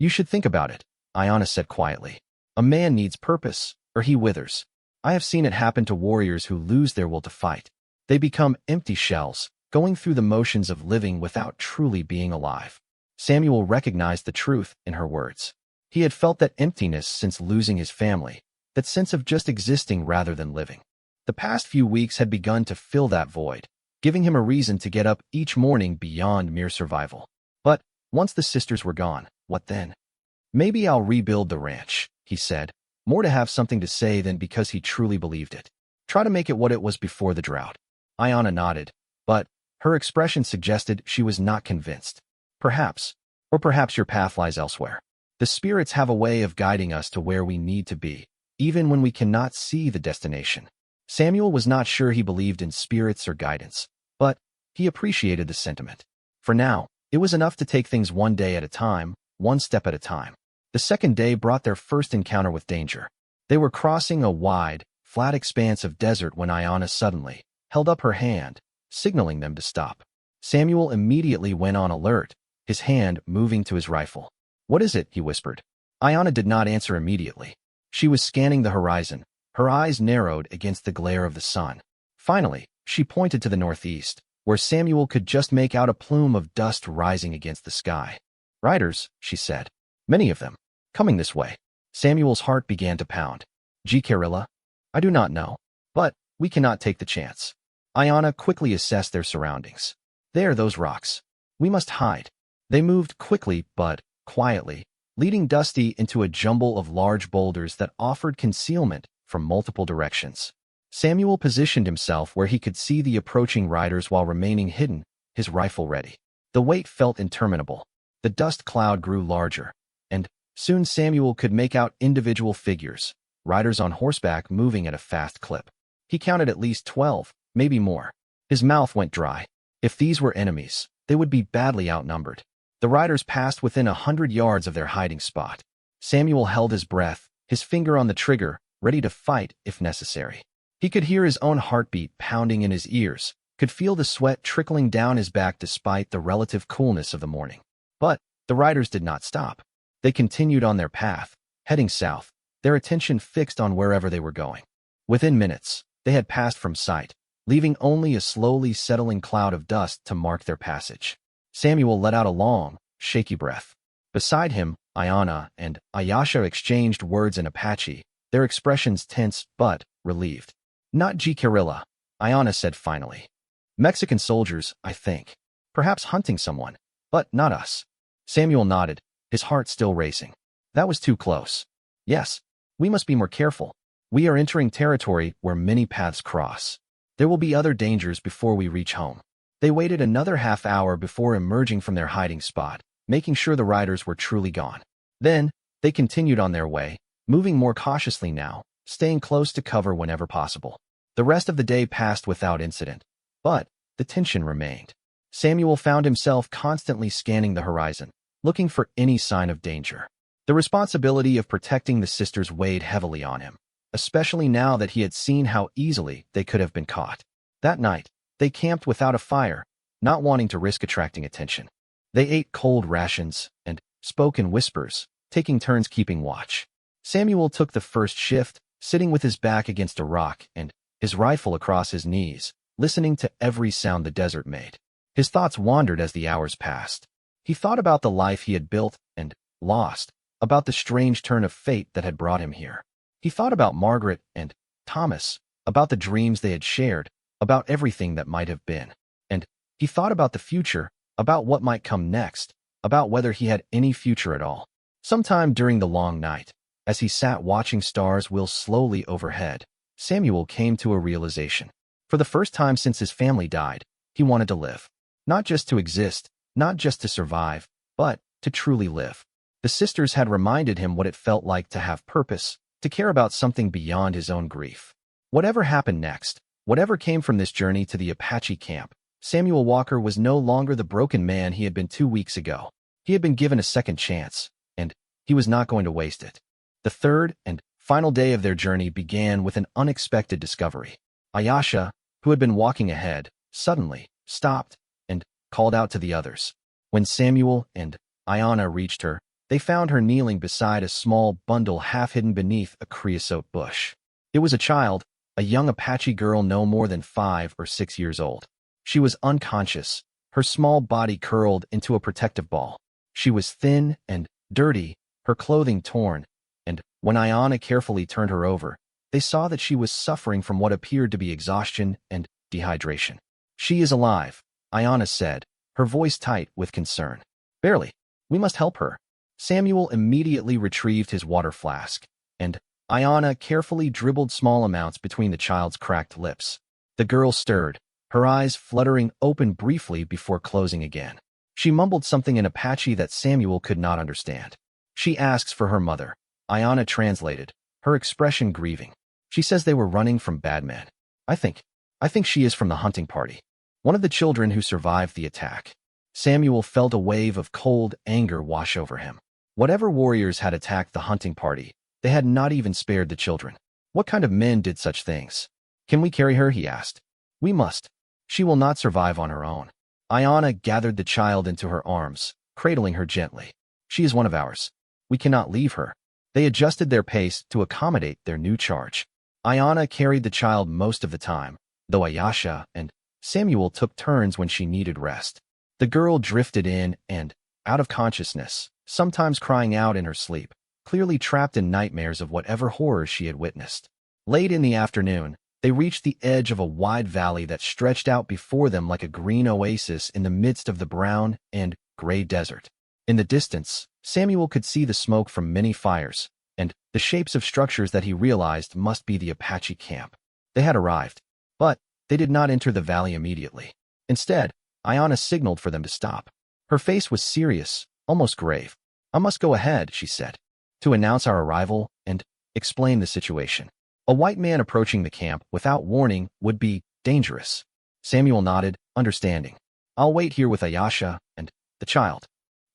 You should think about it, Ayanna said quietly. A man needs purpose, or he withers. I have seen it happen to warriors who lose their will to fight. They become empty shells, going through the motions of living without truly being alive. Samuel recognized the truth in her words. He had felt that emptiness since losing his family, that sense of just existing rather than living. The past few weeks had begun to fill that void, giving him a reason to get up each morning beyond mere survival. But once the sisters were gone, what then? Maybe I'll rebuild the ranch, he said, more to have something to say than because he truly believed it. Try to make it what it was before the drought. Ayanna nodded, but her expression suggested she was not convinced. Perhaps, or perhaps your path lies elsewhere. The spirits have a way of guiding us to where we need to be, even when we cannot see the destination. Samuel was not sure he believed in spirits or guidance, but he appreciated the sentiment. For now, it was enough to take things one day at a time, one step at a time. The second day brought their first encounter with danger. They were crossing a wide, flat expanse of desert when Ayanna suddenly held up her hand, signaling them to stop. Samuel immediately went on alert, his hand moving to his rifle. What is it? He whispered. Ayanna did not answer immediately. She was scanning the horizon, her eyes narrowed against the glare of the sun. Finally, she pointed to the northeast, where Samuel could just make out a plume of dust rising against the sky. Riders, she said. Many of them. Coming this way. Samuel's heart began to pound. Guerrilla? I do not know. But we cannot take the chance. Ayanna quickly assessed their surroundings. There, those rocks. We must hide. They moved quickly but quietly, leading Dusty into a jumble of large boulders that offered concealment from multiple directions. Samuel positioned himself where he could see the approaching riders while remaining hidden, his rifle ready. The wait felt interminable. The dust cloud grew larger, and soon Samuel could make out individual figures, riders on horseback moving at a fast clip. He counted at least 12, maybe more. His mouth went dry. If these were enemies, they would be badly outnumbered. The riders passed within 100 yards of their hiding spot. Samuel held his breath, his finger on the trigger, ready to fight if necessary. He could hear his own heartbeat pounding in his ears, could feel the sweat trickling down his back despite the relative coolness of the morning. But the riders did not stop. They continued on their path, heading south, their attention fixed on wherever they were going. Within minutes, they had passed from sight, leaving only a slowly settling cloud of dust to mark their passage. Samuel let out a long, shaky breath. Beside him, Ayanna and Ayasha exchanged words in Apache, their expressions tense but relieved. Not Guerrilla, Ayanna said finally. Mexican soldiers, I think. Perhaps hunting someone, but not us. Samuel nodded, his heart still racing. That was too close. Yes, we must be more careful. We are entering territory where many paths cross. There will be other dangers before we reach home. They waited another half hour before emerging from their hiding spot, making sure the riders were truly gone. Then, they continued on their way, moving more cautiously now, staying close to cover whenever possible. The rest of the day passed without incident, but the tension remained. Samuel found himself constantly scanning the horizon, looking for any sign of danger. The responsibility of protecting the sisters weighed heavily on him, especially now that he had seen how easily they could have been caught. That night, they camped without a fire, not wanting to risk attracting attention. They ate cold rations and spoke in whispers, taking turns keeping watch. Samuel took the first shift, sitting with his back against a rock and his rifle across his knees, listening to every sound the desert made. His thoughts wandered as the hours passed. He thought about the life he had built and lost, about the strange turn of fate that had brought him here. He thought about Margaret and Thomas, about the dreams they had shared, about everything that might have been. And he thought about the future, about what might come next, about whether he had any future at all. Sometime during the long night, as he sat watching stars wheel slowly overhead, Samuel came to a realization. For the first time since his family died, he wanted to live. Not just to exist, not just to survive, but to truly live. The sisters had reminded him what it felt like to have purpose, to care about something beyond his own grief. Whatever happened next, whatever came from this journey to the Apache camp, Samuel Walker was no longer the broken man he had been 2 weeks ago. He had been given a second chance, and he was not going to waste it. The third and final day of their journey began with an unexpected discovery. Ayasha, who had been walking ahead, suddenly stopped and called out to the others. When Samuel and Ayana reached her, they found her kneeling beside a small bundle half-hidden beneath a creosote bush. It was a child, a young Apache girl no more than 5 or 6 years old. She was unconscious, her small body curled into a protective ball. She was thin and dirty, her clothing torn, and when Ayana carefully turned her over, they saw that she was suffering from what appeared to be exhaustion and dehydration. "She is alive," Ayana said, her voice tight with concern. "Barely. We must help her." Samuel immediately retrieved his water flask, and Ayana carefully dribbled small amounts between the child's cracked lips. The girl stirred, her eyes fluttering open briefly before closing again. She mumbled something in Apache that Samuel could not understand. "She asks for her mother," Ayana translated, her expression grieving. "She says they were running from bad men. I think she is from the hunting party. One of the children who survived the attack." Samuel felt a wave of cold anger wash over him. Whatever warriors had attacked the hunting party, they had not even spared the children. What kind of men did such things? "Can we carry her?" he asked. "We must. She will not survive on her own." Ayana gathered the child into her arms, cradling her gently. "She is one of ours. We cannot leave her." They adjusted their pace to accommodate their new charge. Ayana carried the child most of the time, though Ayasha and Samuel took turns when she needed rest. The girl drifted in and out of consciousness, sometimes crying out in her sleep, clearly trapped in nightmares of whatever horrors she had witnessed. Late in the afternoon, they reached the edge of a wide valley that stretched out before them like a green oasis in the midst of the brown and gray desert. In the distance, Samuel could see the smoke from many fires, and the shapes of structures that he realized must be the Apache camp. They had arrived, but they did not enter the valley immediately. Instead, Ayana signaled for them to stop. Her face was serious, almost grave. "I must go ahead," she said, "to announce our arrival and explain the situation. A white man approaching the camp without warning would be dangerous." Samuel nodded, understanding. "I'll wait here with Ayasha and the child."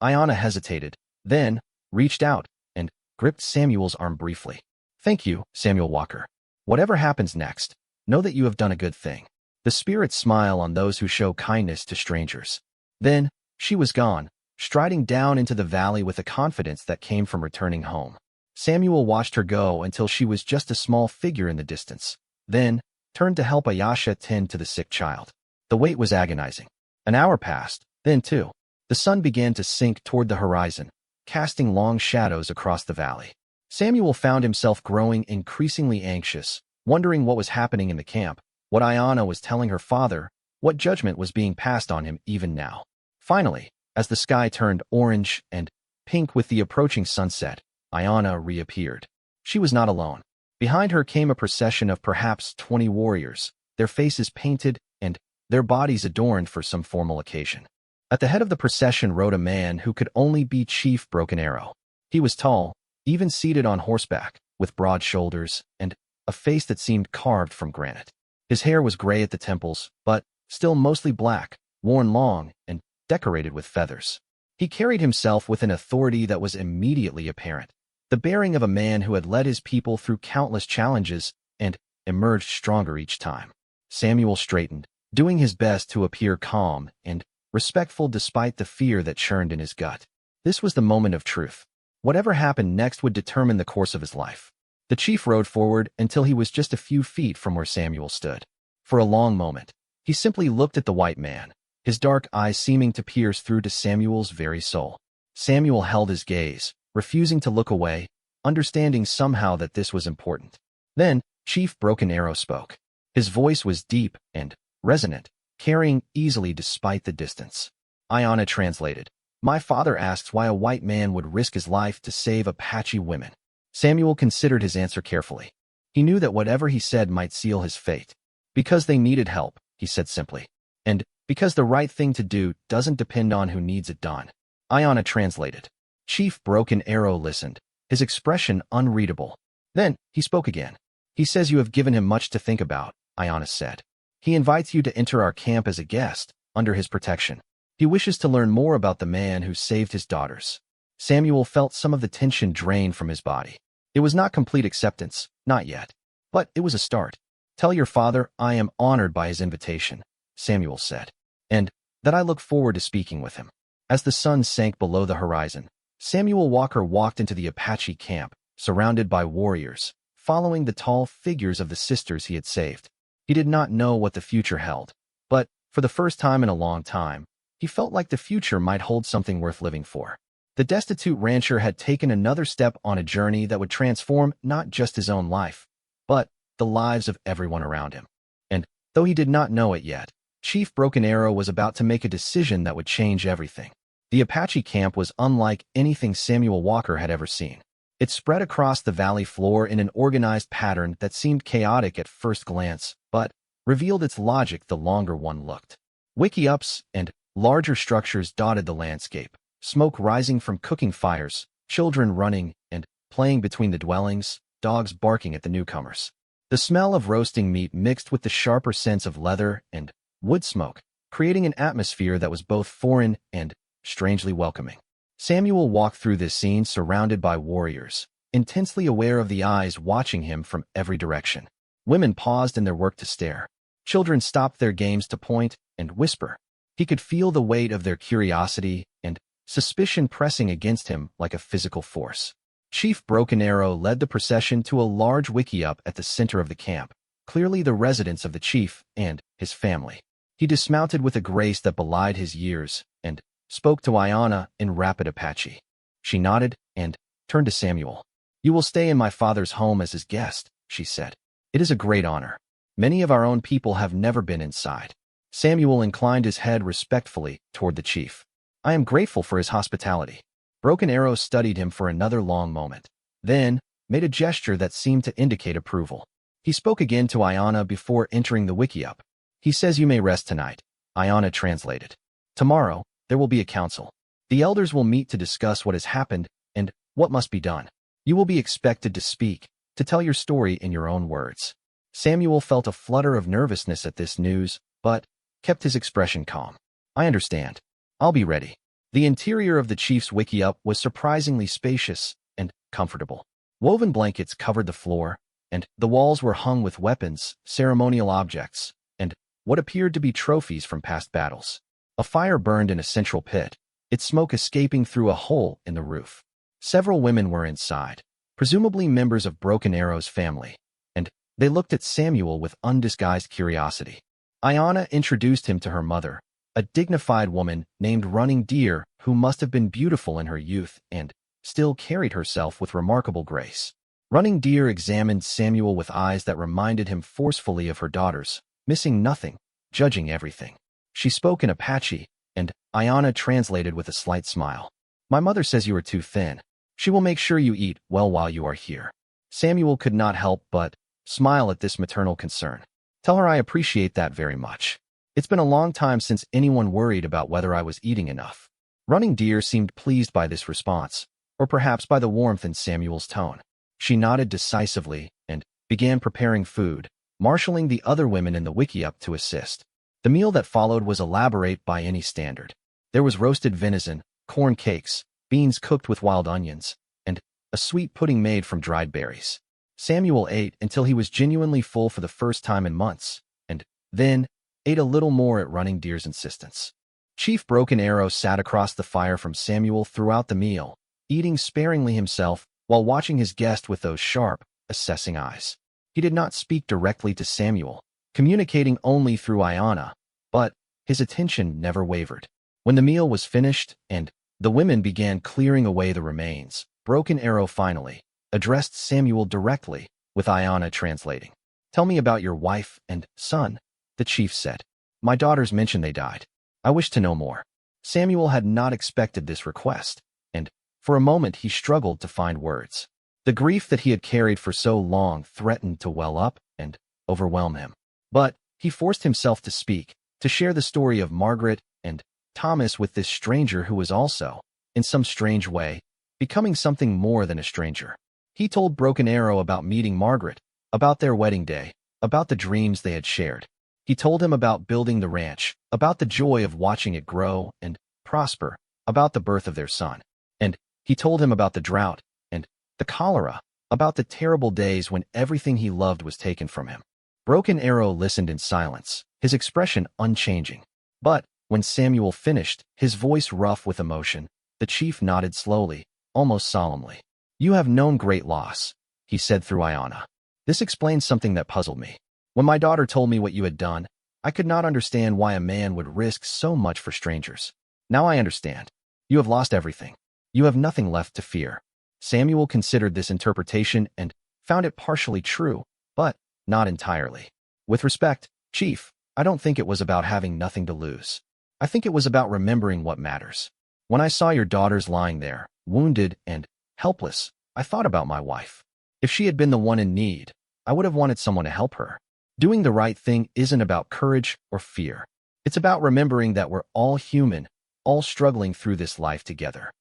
Ayana hesitated, then reached out and gripped Samuel's arm briefly. "Thank you, Samuel Walker. Whatever happens next, know that you have done a good thing. The spirits smile on those who show kindness to strangers." Then, she was gone, striding down into the valley with a confidence that came from returning home. Samuel watched her go until she was just a small figure in the distance, then turned to help Ayasha tend to the sick child. The wait was agonizing. An hour passed, then 2. The sun began to sink toward the horizon, casting long shadows across the valley. Samuel found himself growing increasingly anxious, wondering what was happening in the camp, what Ayana was telling her father, what judgment was being passed on him even now. Finally, as the sky turned orange and pink with the approaching sunset, Ayana reappeared. She was not alone. Behind her came a procession of perhaps 20 warriors, their faces painted and their bodies adorned for some formal occasion. At the head of the procession rode a man who could only be Chief Broken Arrow. He was tall, even seated on horseback, with broad shoulders and a face that seemed carved from granite. His hair was gray at the temples, but still mostly black, worn long and decorated with feathers. He carried himself with an authority that was immediately apparent, the bearing of a man who had led his people through countless challenges and emerged stronger each time. Samuel straightened, doing his best to appear calm and respectful despite the fear that churned in his gut. This was the moment of truth. Whatever happened next would determine the course of his life. The chief rode forward until he was just a few feet from where Samuel stood. For a long moment, he simply looked at the white man, his dark eyes seeming to pierce through to Samuel's very soul. Samuel held his gaze, refusing to look away, understanding somehow that this was important. Then, Chief Broken Arrow spoke. His voice was deep and resonant, carrying easily despite the distance. Ayana translated. "My father asks why a white man would risk his life to save Apache women." Samuel considered his answer carefully. He knew that whatever he said might seal his fate. "Because they needed help," he said simply. "And because the right thing to do doesn't depend on who needs it done." Ayana translated. Chief Broken Arrow listened, his expression unreadable. Then, he spoke again. "He says you have given him much to think about," Ayana said. "He invites you to enter our camp as a guest, under his protection." He wishes to learn more about the man who saved his daughters. Samuel felt some of the tension drain from his body. It was not complete acceptance, not yet. But it was a start. "Tell your father I am honored by his invitation," Samuel said, "and that I look forward to speaking with him." As the sun sank below the horizon, Samuel Walker walked into the Apache camp, surrounded by warriors, following the tall figures of the sisters he had saved. He did not know what the future held, but for the first time in a long time, he felt like the future might hold something worth living for. The destitute rancher had taken another step on a journey that would transform not just his own life, but the lives of everyone around him. And though he did not know it yet, Chief Broken Arrow was about to make a decision that would change everything. The Apache camp was unlike anything Samuel Walker had ever seen. It spread across the valley floor in an organized pattern that seemed chaotic at first glance, but revealed its logic the longer one looked. Wiki-ups and larger structures dotted the landscape, smoke rising from cooking fires, children running and playing between the dwellings, dogs barking at the newcomers. The smell of roasting meat mixed with the sharper scents of leather and wood smoke, creating an atmosphere that was both foreign and strangely welcoming. Samuel walked through this scene surrounded by warriors, intensely aware of the eyes watching him from every direction. Women paused in their work to stare. Children stopped their games to point and whisper. He could feel the weight of their curiosity and suspicion pressing against him like a physical force. Chief Broken Arrow led the procession to a large wiki-up at the center of the camp, clearly the residence of the chief and his family. He dismounted with a grace that belied his years and spoke to Ayanna in rapid Apache. She nodded and turned to Samuel. "You will stay in my father's home as his guest," she said. "It is a great honor. Many of our own people have never been inside." Samuel inclined his head respectfully toward the chief. "I am grateful for his hospitality." Broken Arrow studied him for another long moment, then made a gesture that seemed to indicate approval. He spoke again to Ayanna before entering the wiki-up. "He says you may rest tonight," Ayanna translated. "Tomorrow, there will be a council. The elders will meet to discuss what has happened and what must be done. You will be expected to speak, to tell your story in your own words." Samuel felt a flutter of nervousness at this news, but kept his expression calm. "I understand. I'll be ready." The interior of the chief's wiki-up was surprisingly spacious and comfortable. Woven blankets covered the floor, and the walls were hung with weapons, ceremonial objects, and what appeared to be trophies from past battles. A fire burned in a central pit, its smoke escaping through a hole in the roof. Several women were inside, presumably members of Broken Arrow's family, and they looked at Samuel with undisguised curiosity. Ayanna introduced him to her mother, a dignified woman named Running Deer who must have been beautiful in her youth and still carried herself with remarkable grace. Running Deer examined Samuel with eyes that reminded him forcefully of her daughters, missing nothing, judging everything. She spoke in Apache, and Ayanna translated with a slight smile. "My mother says you are too thin. She will make sure you eat well while you are here." Samuel could not help but smile at this maternal concern. "Tell her I appreciate that very much. It's been a long time since anyone worried about whether I was eating enough." Running Deer seemed pleased by this response, or perhaps by the warmth in Samuel's tone. She nodded decisively and began preparing food, marshalling the other women in the wiki-up to assist. The meal that followed was elaborate by any standard. There was roasted venison, corn cakes, beans cooked with wild onions, and a sweet pudding made from dried berries. Samuel ate until he was genuinely full for the first time in months, and then ate a little more at Running Deer's insistence. Chief Broken Arrow sat across the fire from Samuel throughout the meal, eating sparingly himself while watching his guest with those sharp, assessing eyes. He did not speak directly to Samuel, communicating only through Ayanna, but his attention never wavered. When the meal was finished and the women began clearing away the remains, Broken Arrow finally addressed Samuel directly, with Ayanna translating. "Tell me about your wife and son," the chief said. "My daughters mentioned they died. I wish to know more." Samuel had not expected this request, and for a moment he struggled to find words. The grief that he had carried for so long threatened to well up and overwhelm him. But he forced himself to speak, to share the story of Margaret and Thomas with this stranger who was also, in some strange way, becoming something more than a stranger. He told Broken Arrow about meeting Margaret, about their wedding day, about the dreams they had shared. He told him about building the ranch, about the joy of watching it grow and prosper, about the birth of their son. And he told him about the drought and the cholera, about the terrible days when everything he loved was taken from him. Broken Arrow listened in silence, his expression unchanging. But when Samuel finished, his voice rough with emotion, the chief nodded slowly, almost solemnly. "You have known great loss," he said through Iona. "This explains something that puzzled me. When my daughter told me what you had done, I could not understand why a man would risk so much for strangers. Now I understand. You have lost everything. You have nothing left to fear." Samuel considered this interpretation and found it partially true, but not entirely. "With respect, Chief, I don't think it was about having nothing to lose. I think it was about remembering what matters. When I saw your daughters lying there, wounded and helpless, I thought about my wife. If she had been the one in need, I would have wanted someone to help her. Doing the right thing isn't about courage or fear. It's about remembering that we're all human, all struggling through this life together."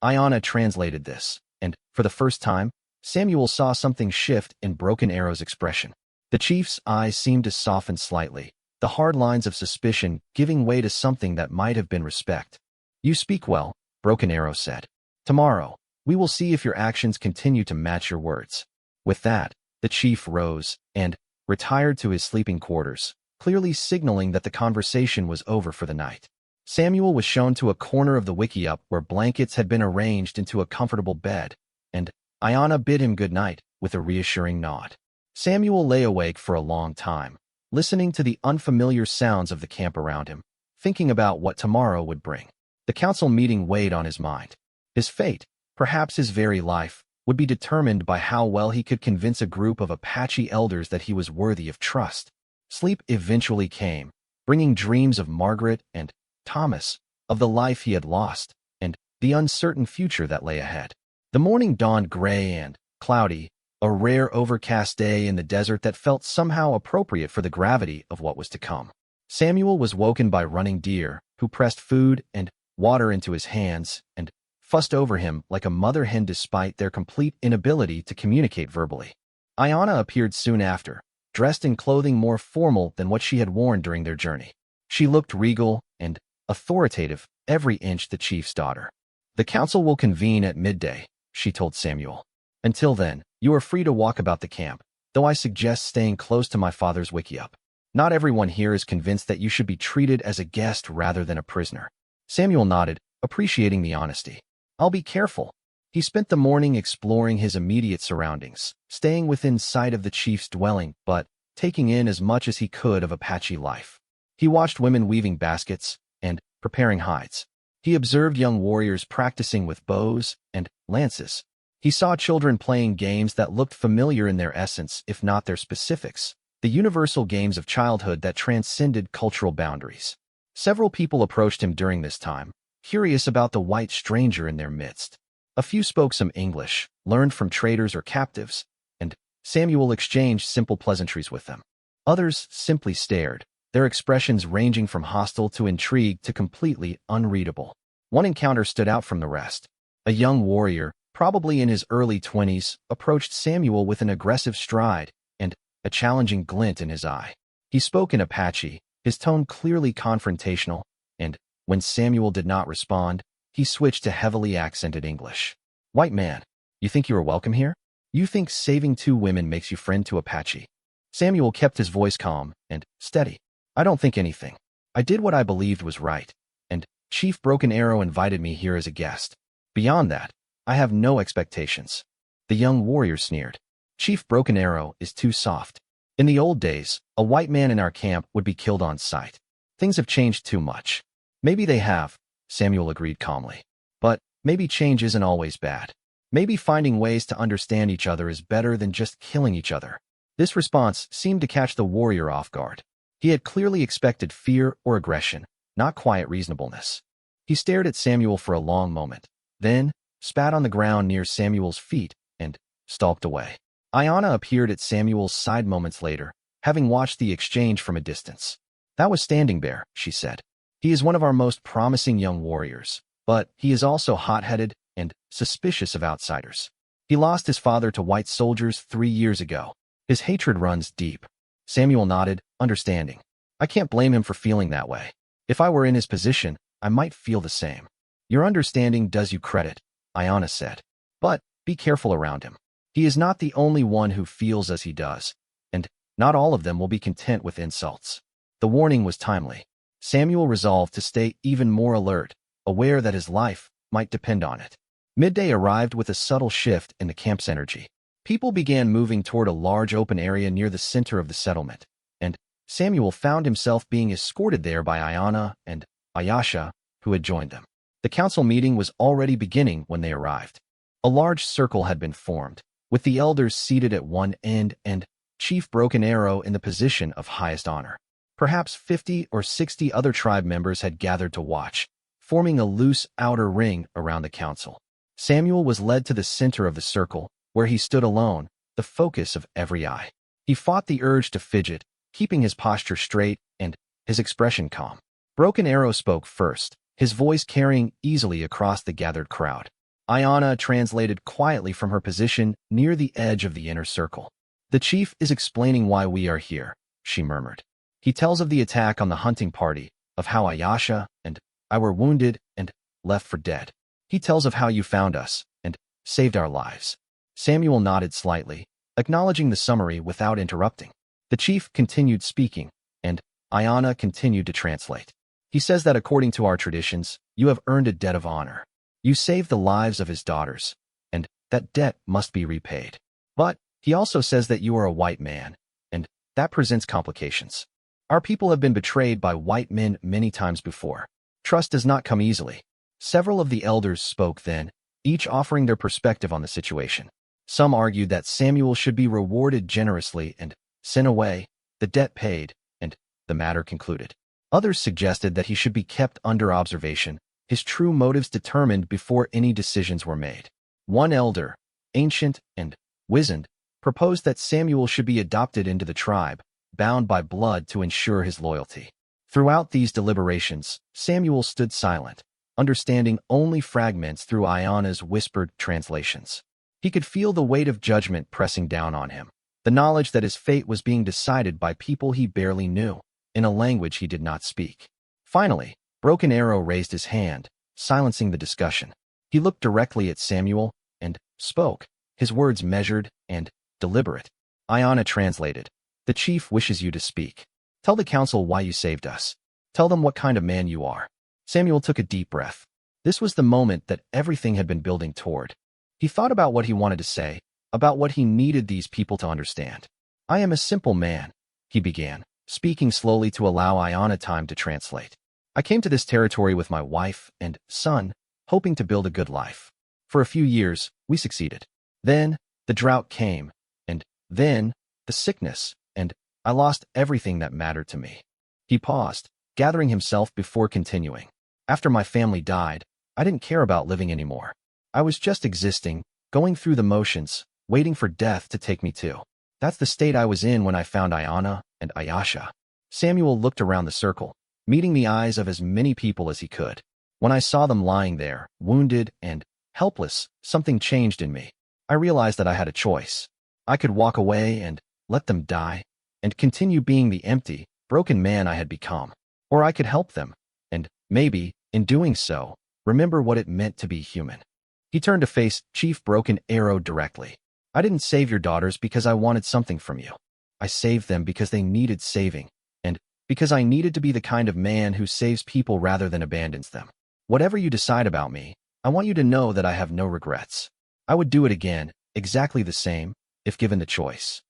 Iona translated this, and, for the first time, Samuel saw something shift in Broken Arrow's expression. The chief's eyes seemed to soften slightly, the hard lines of suspicion giving way to something that might have been respect. "You speak well," Broken Arrow said. "Tomorrow, we will see if your actions continue to match your words." With that, the chief rose and retired to his sleeping quarters, clearly signaling that the conversation was over for the night. Samuel was shown to a corner of the wickiup where blankets had been arranged into a comfortable bed, and Iona bid him good night with a reassuring nod. Samuel lay awake for a long time, listening to the unfamiliar sounds of the camp around him, thinking about what tomorrow would bring. The council meeting weighed on his mind. His fate, perhaps his very life, would be determined by how well he could convince a group of Apache elders that he was worthy of trust. Sleep eventually came, bringing dreams of Margaret and Thomas, of the life he had lost, and the uncertain future that lay ahead. The morning dawned gray and cloudy, a rare overcast day in the desert that felt somehow appropriate for the gravity of what was to come. Samuel was woken by running deer, who pressed food and water into his hands and fussed over him like a mother hen despite their complete inability to communicate verbally. Iona appeared soon after, dressed in clothing more formal than what she had worn during their journey. She looked regal and authoritative, every inch the chief's daughter. "The council will convene at midday," she told Samuel. "Until then, you are free to walk about the camp, though I suggest staying close to my father's wickiup. Not everyone here is convinced that you should be treated as a guest rather than a prisoner." Samuel nodded, appreciating the honesty. "I'll be careful." He spent the morning exploring his immediate surroundings, staying within sight of the chief's dwelling, but taking in as much as he could of Apache life. He watched women weaving baskets and preparing hides. He observed young warriors practicing with bows and lances. He saw children playing games that looked familiar in their essence, if not their specifics, the universal games of childhood that transcended cultural boundaries. Several people approached him during this time, curious about the white stranger in their midst. A few spoke some English, learned from traders or captives, and Samuel exchanged simple pleasantries with them. Others simply stared, their expressions ranging from hostile to intrigued to completely unreadable. One encounter stood out from the rest. A young warrior, probably in his early 20s, approached Samuel with an aggressive stride and a challenging glint in his eye. He spoke in Apache, his tone clearly confrontational, and when Samuel did not respond, he switched to heavily accented English. "White man, you think you are welcome here? You think saving 2 women makes you friend to Apache?" Samuel kept his voice calm and steady. "I don't think anything. I did what I believed was right, and Chief Broken Arrow invited me here as a guest. Beyond that, I have no expectations." The young warrior sneered. "Chief Broken Arrow is too soft. In the old days, a white man in our camp would be killed on sight. Things have changed too much." "Maybe they have," Samuel agreed calmly. "But maybe change isn't always bad. Maybe finding ways to understand each other is better than just killing each other." This response seemed to catch the warrior off guard. He had clearly expected fear or aggression, not quiet reasonableness. He stared at Samuel for a long moment, then spat on the ground near Samuel's feet and stalked away. Iona appeared at Samuel's side moments later, having watched the exchange from a distance. "That was Standing Bear," she said. "He is one of our most promising young warriors, but he is also hot-headed and suspicious of outsiders. He lost his father to white soldiers 3 years ago. His hatred runs deep." Samuel nodded, understanding. I can't blame him for feeling that way. If I were in his position, I might feel the same. Your understanding does you credit, Ayana said. But be careful around him. He is not the only one who feels as he does, and not all of them will be content with insults. The warning was timely. Samuel resolved to stay even more alert, aware that his life might depend on it. Midday arrived with a subtle shift in the camp's energy. People began moving toward a large open area near the center of the settlement, and Samuel found himself being escorted there by Ayana and Ayasha, who had joined them. The council meeting was already beginning when they arrived. A large circle had been formed, with the elders seated at one end and Chief Broken Arrow in the position of highest honor. Perhaps 50 or 60 other tribe members had gathered to watch, forming a loose outer ring around the council. Samuel was led to the center of the circle, where he stood alone, the focus of every eye. He fought the urge to fidget, keeping his posture straight and his expression calm. Broken Arrow spoke first, his voice carrying easily across the gathered crowd. Ayana translated quietly from her position near the edge of the inner circle. The chief is explaining why we are here, she murmured. He tells of the attack on the hunting party, of how Ayasha and I were wounded and left for dead. He tells of how you found us and saved our lives. Samuel nodded slightly, acknowledging the summary without interrupting. The chief continued speaking, and Ayana continued to translate. He says that according to our traditions, you have earned a debt of honor. You saved the lives of his daughters, and that debt must be repaid. But he also says that you are a white man, and that presents complications. Our people have been betrayed by white men many times before. Trust does not come easily. Several of the elders spoke then, each offering their perspective on the situation. Some argued that Samuel should be rewarded generously and sent away, the debt paid, and the matter concluded. Others suggested that he should be kept under observation, his true motives determined before any decisions were made. One elder, ancient and wizened, proposed that Samuel should be adopted into the tribe, bound by blood to ensure his loyalty. Throughout these deliberations, Samuel stood silent, understanding only fragments through Ayana's whispered translations. He could feel the weight of judgment pressing down on him, the knowledge that his fate was being decided by people he barely knew, in a language he did not speak. Finally, Broken Arrow raised his hand, silencing the discussion. He looked directly at Samuel and spoke, his words measured and deliberate. Ayana translated, "The chief wishes you to speak. Tell the council why you saved us. Tell them what kind of man you are." Samuel took a deep breath. This was the moment that everything had been building toward. He thought about what he wanted to say, about what he needed these people to understand. "I am a simple man," he began, speaking slowly to allow Ayana time to translate. "I came to this territory with my wife and son, hoping to build a good life. For a few years, we succeeded. Then, the drought came, and then, the sickness, and I lost everything that mattered to me." He paused, gathering himself before continuing. "After my family died, I didn't care about living anymore. I was just existing, going through the motions, waiting for death to take me too. That's the state I was in when I found Ayana and Ayasha." Samuel looked around the circle, meeting the eyes of as many people as he could. "When I saw them lying there, wounded and helpless, something changed in me. I realized that I had a choice. I could walk away and let them die, and continue being the empty, broken man I had become. Or I could help them, and maybe, in doing so, remember what it meant to be human." He turned to face Chief Broken Arrow directly. "I didn't save your daughters because I wanted something from you. I saved them because they needed saving, and because I needed to be the kind of man who saves people rather than abandons them. Whatever you decide about me, I want you to know that I have no regrets. I would do it again, exactly the same, if given the choice."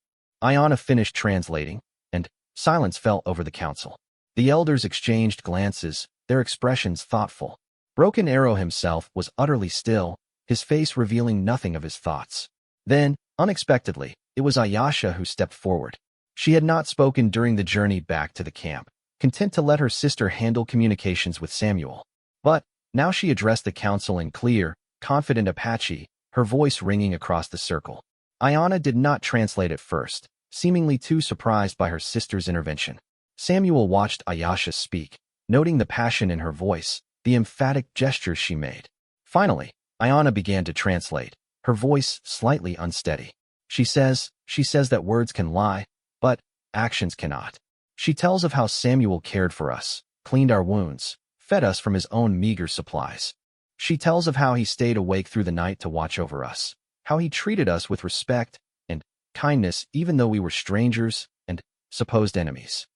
Ayana finished translating, and silence fell over the council. The elders exchanged glances, their expressions thoughtful. Broken Arrow himself was utterly still, his face revealing nothing of his thoughts. Then, unexpectedly, it was Ayasha who stepped forward. She had not spoken during the journey back to the camp, content to let her sister handle communications with Samuel. But now she addressed the council in clear, confident Apache, her voice ringing across the circle. Ayana did not translate at first, seemingly too surprised by her sister's intervention. Samuel watched Ayasha speak, noting the passion in her voice, the emphatic gestures she made. Finally, Ayana began to translate, her voice slightly unsteady. She says that words can lie, but actions cannot. She tells of how Samuel cared for us, cleaned our wounds, fed us from his own meager supplies. She tells of how he stayed awake through the night to watch over us, how he treated us with respect and kindness even though we were strangers and supposed enemies.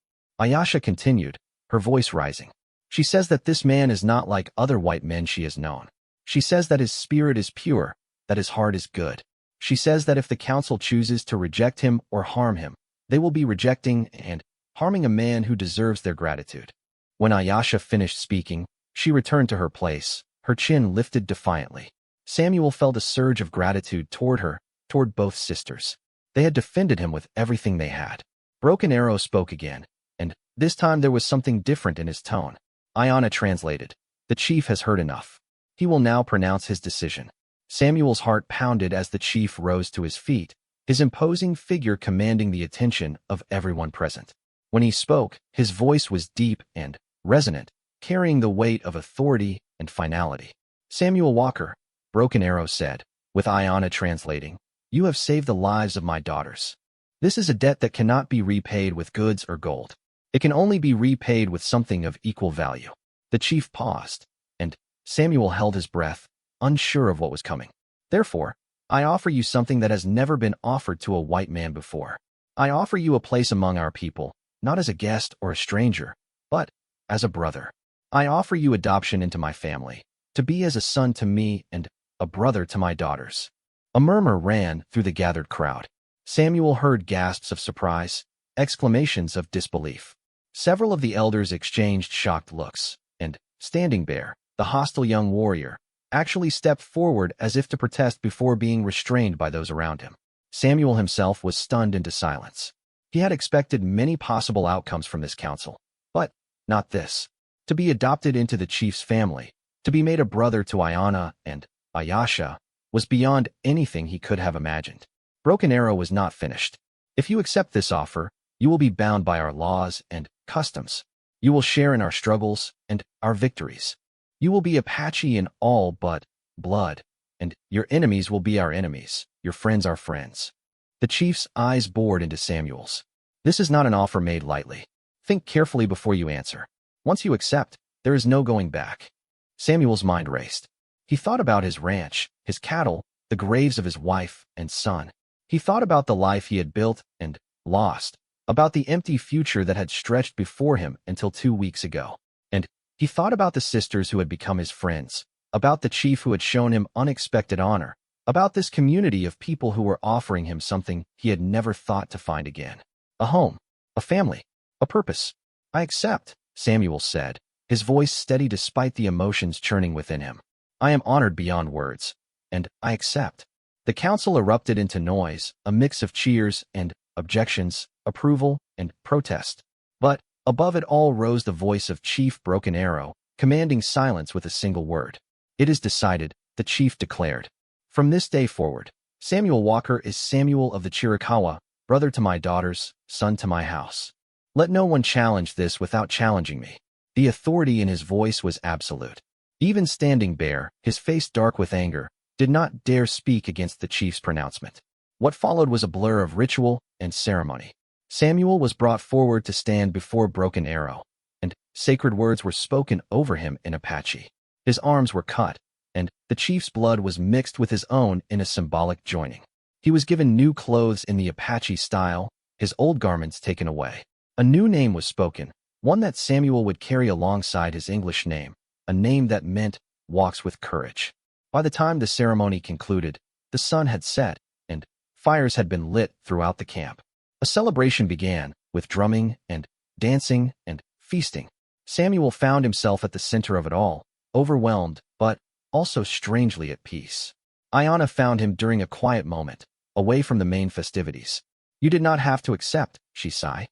Ayasha continued, her voice rising. She says that this man is not like other white men she has known. She says that his spirit is pure, that his heart is good. She says that if the council chooses to reject him or harm him, they will be rejecting and harming a man who deserves their gratitude. When Ayasha finished speaking, she returned to her place, her chin lifted defiantly. Samuel felt a surge of gratitude toward her, toward both sisters. They had defended him with everything they had. Broken Arrow spoke again, and this time there was something different in his tone. Ayana translated, "The chief has heard enough. He will now pronounce his decision." Samuel's heart pounded as the chief rose to his feet, his imposing figure commanding the attention of everyone present. When he spoke, his voice was deep and resonant, carrying the weight of authority and finality. "Samuel Walker," Broken Arrow said, with Ayana translating, "you have saved the lives of my daughters. This is a debt that cannot be repaid with goods or gold. It can only be repaid with something of equal value." The chief paused, and Samuel held his breath, unsure of what was coming. "Therefore, I offer you something that has never been offered to a white man before. I offer you a place among our people, not as a guest or a stranger, but as a brother. I offer you adoption into my family, to be as a son to me and a brother to my daughters." A murmur ran through the gathered crowd. Samuel heard gasps of surprise, exclamations of disbelief. Several of the elders exchanged shocked looks, and Standing Bear, the hostile young warrior, actually stepped forward as if to protest before being restrained by those around him. Samuel himself was stunned into silence. He had expected many possible outcomes from this council, but not this. To be adopted into the chief's family, to be made a brother to Ayana and Ayasha, was beyond anything he could have imagined. Broken Arrow was not finished. "If you accept this offer, you will be bound by our laws and customs. You will share in our struggles and our victories. You will be Apache in all but blood, and your enemies will be our enemies, your friends our friends." The chief's eyes bored into Samuel's. "This is not an offer made lightly. Think carefully before you answer. Once you accept, there is no going back." Samuel's mind raced. He thought about his ranch, his cattle, the graves of his wife and son. He thought about the life he had built and lost, about the empty future that had stretched before him until 2 weeks ago. And he thought about the sisters who had become his friends, about the chief who had shown him unexpected honor, about this community of people who were offering him something he had never thought to find again. A home, a family, a purpose. "I accept," Samuel said, his voice steady despite the emotions churning within him. "I am honored beyond words, and I accept." The council erupted into noise, a mix of cheers and objections, approval and protest. But above it all rose the voice of Chief Broken Arrow, commanding silence with a single word. "It is decided," the chief declared. "From this day forward, Samuel Walker is Samuel of the Chiricahua, brother to my daughters, son to my house. Let no one challenge this without challenging me." The authority in his voice was absolute. Even Standing Bear, his face dark with anger, did not dare speak against the chief's pronouncement. What followed was a blur of ritual and ceremony. Samuel was brought forward to stand before Broken Arrow, and sacred words were spoken over him in Apache. His arms were cut, and the chief's blood was mixed with his own in a symbolic joining. He was given new clothes in the Apache style, his old garments taken away. A new name was spoken, one that Samuel would carry alongside his English name, a name that meant walks with courage. By the time the ceremony concluded, the sun had set, and fires had been lit throughout the camp. A celebration began, with drumming and dancing and feasting. Samuel found himself at the center of it all, overwhelmed, but also strangely at peace. Ayana found him during a quiet moment, away from the main festivities. "You did not have to accept," she sighed.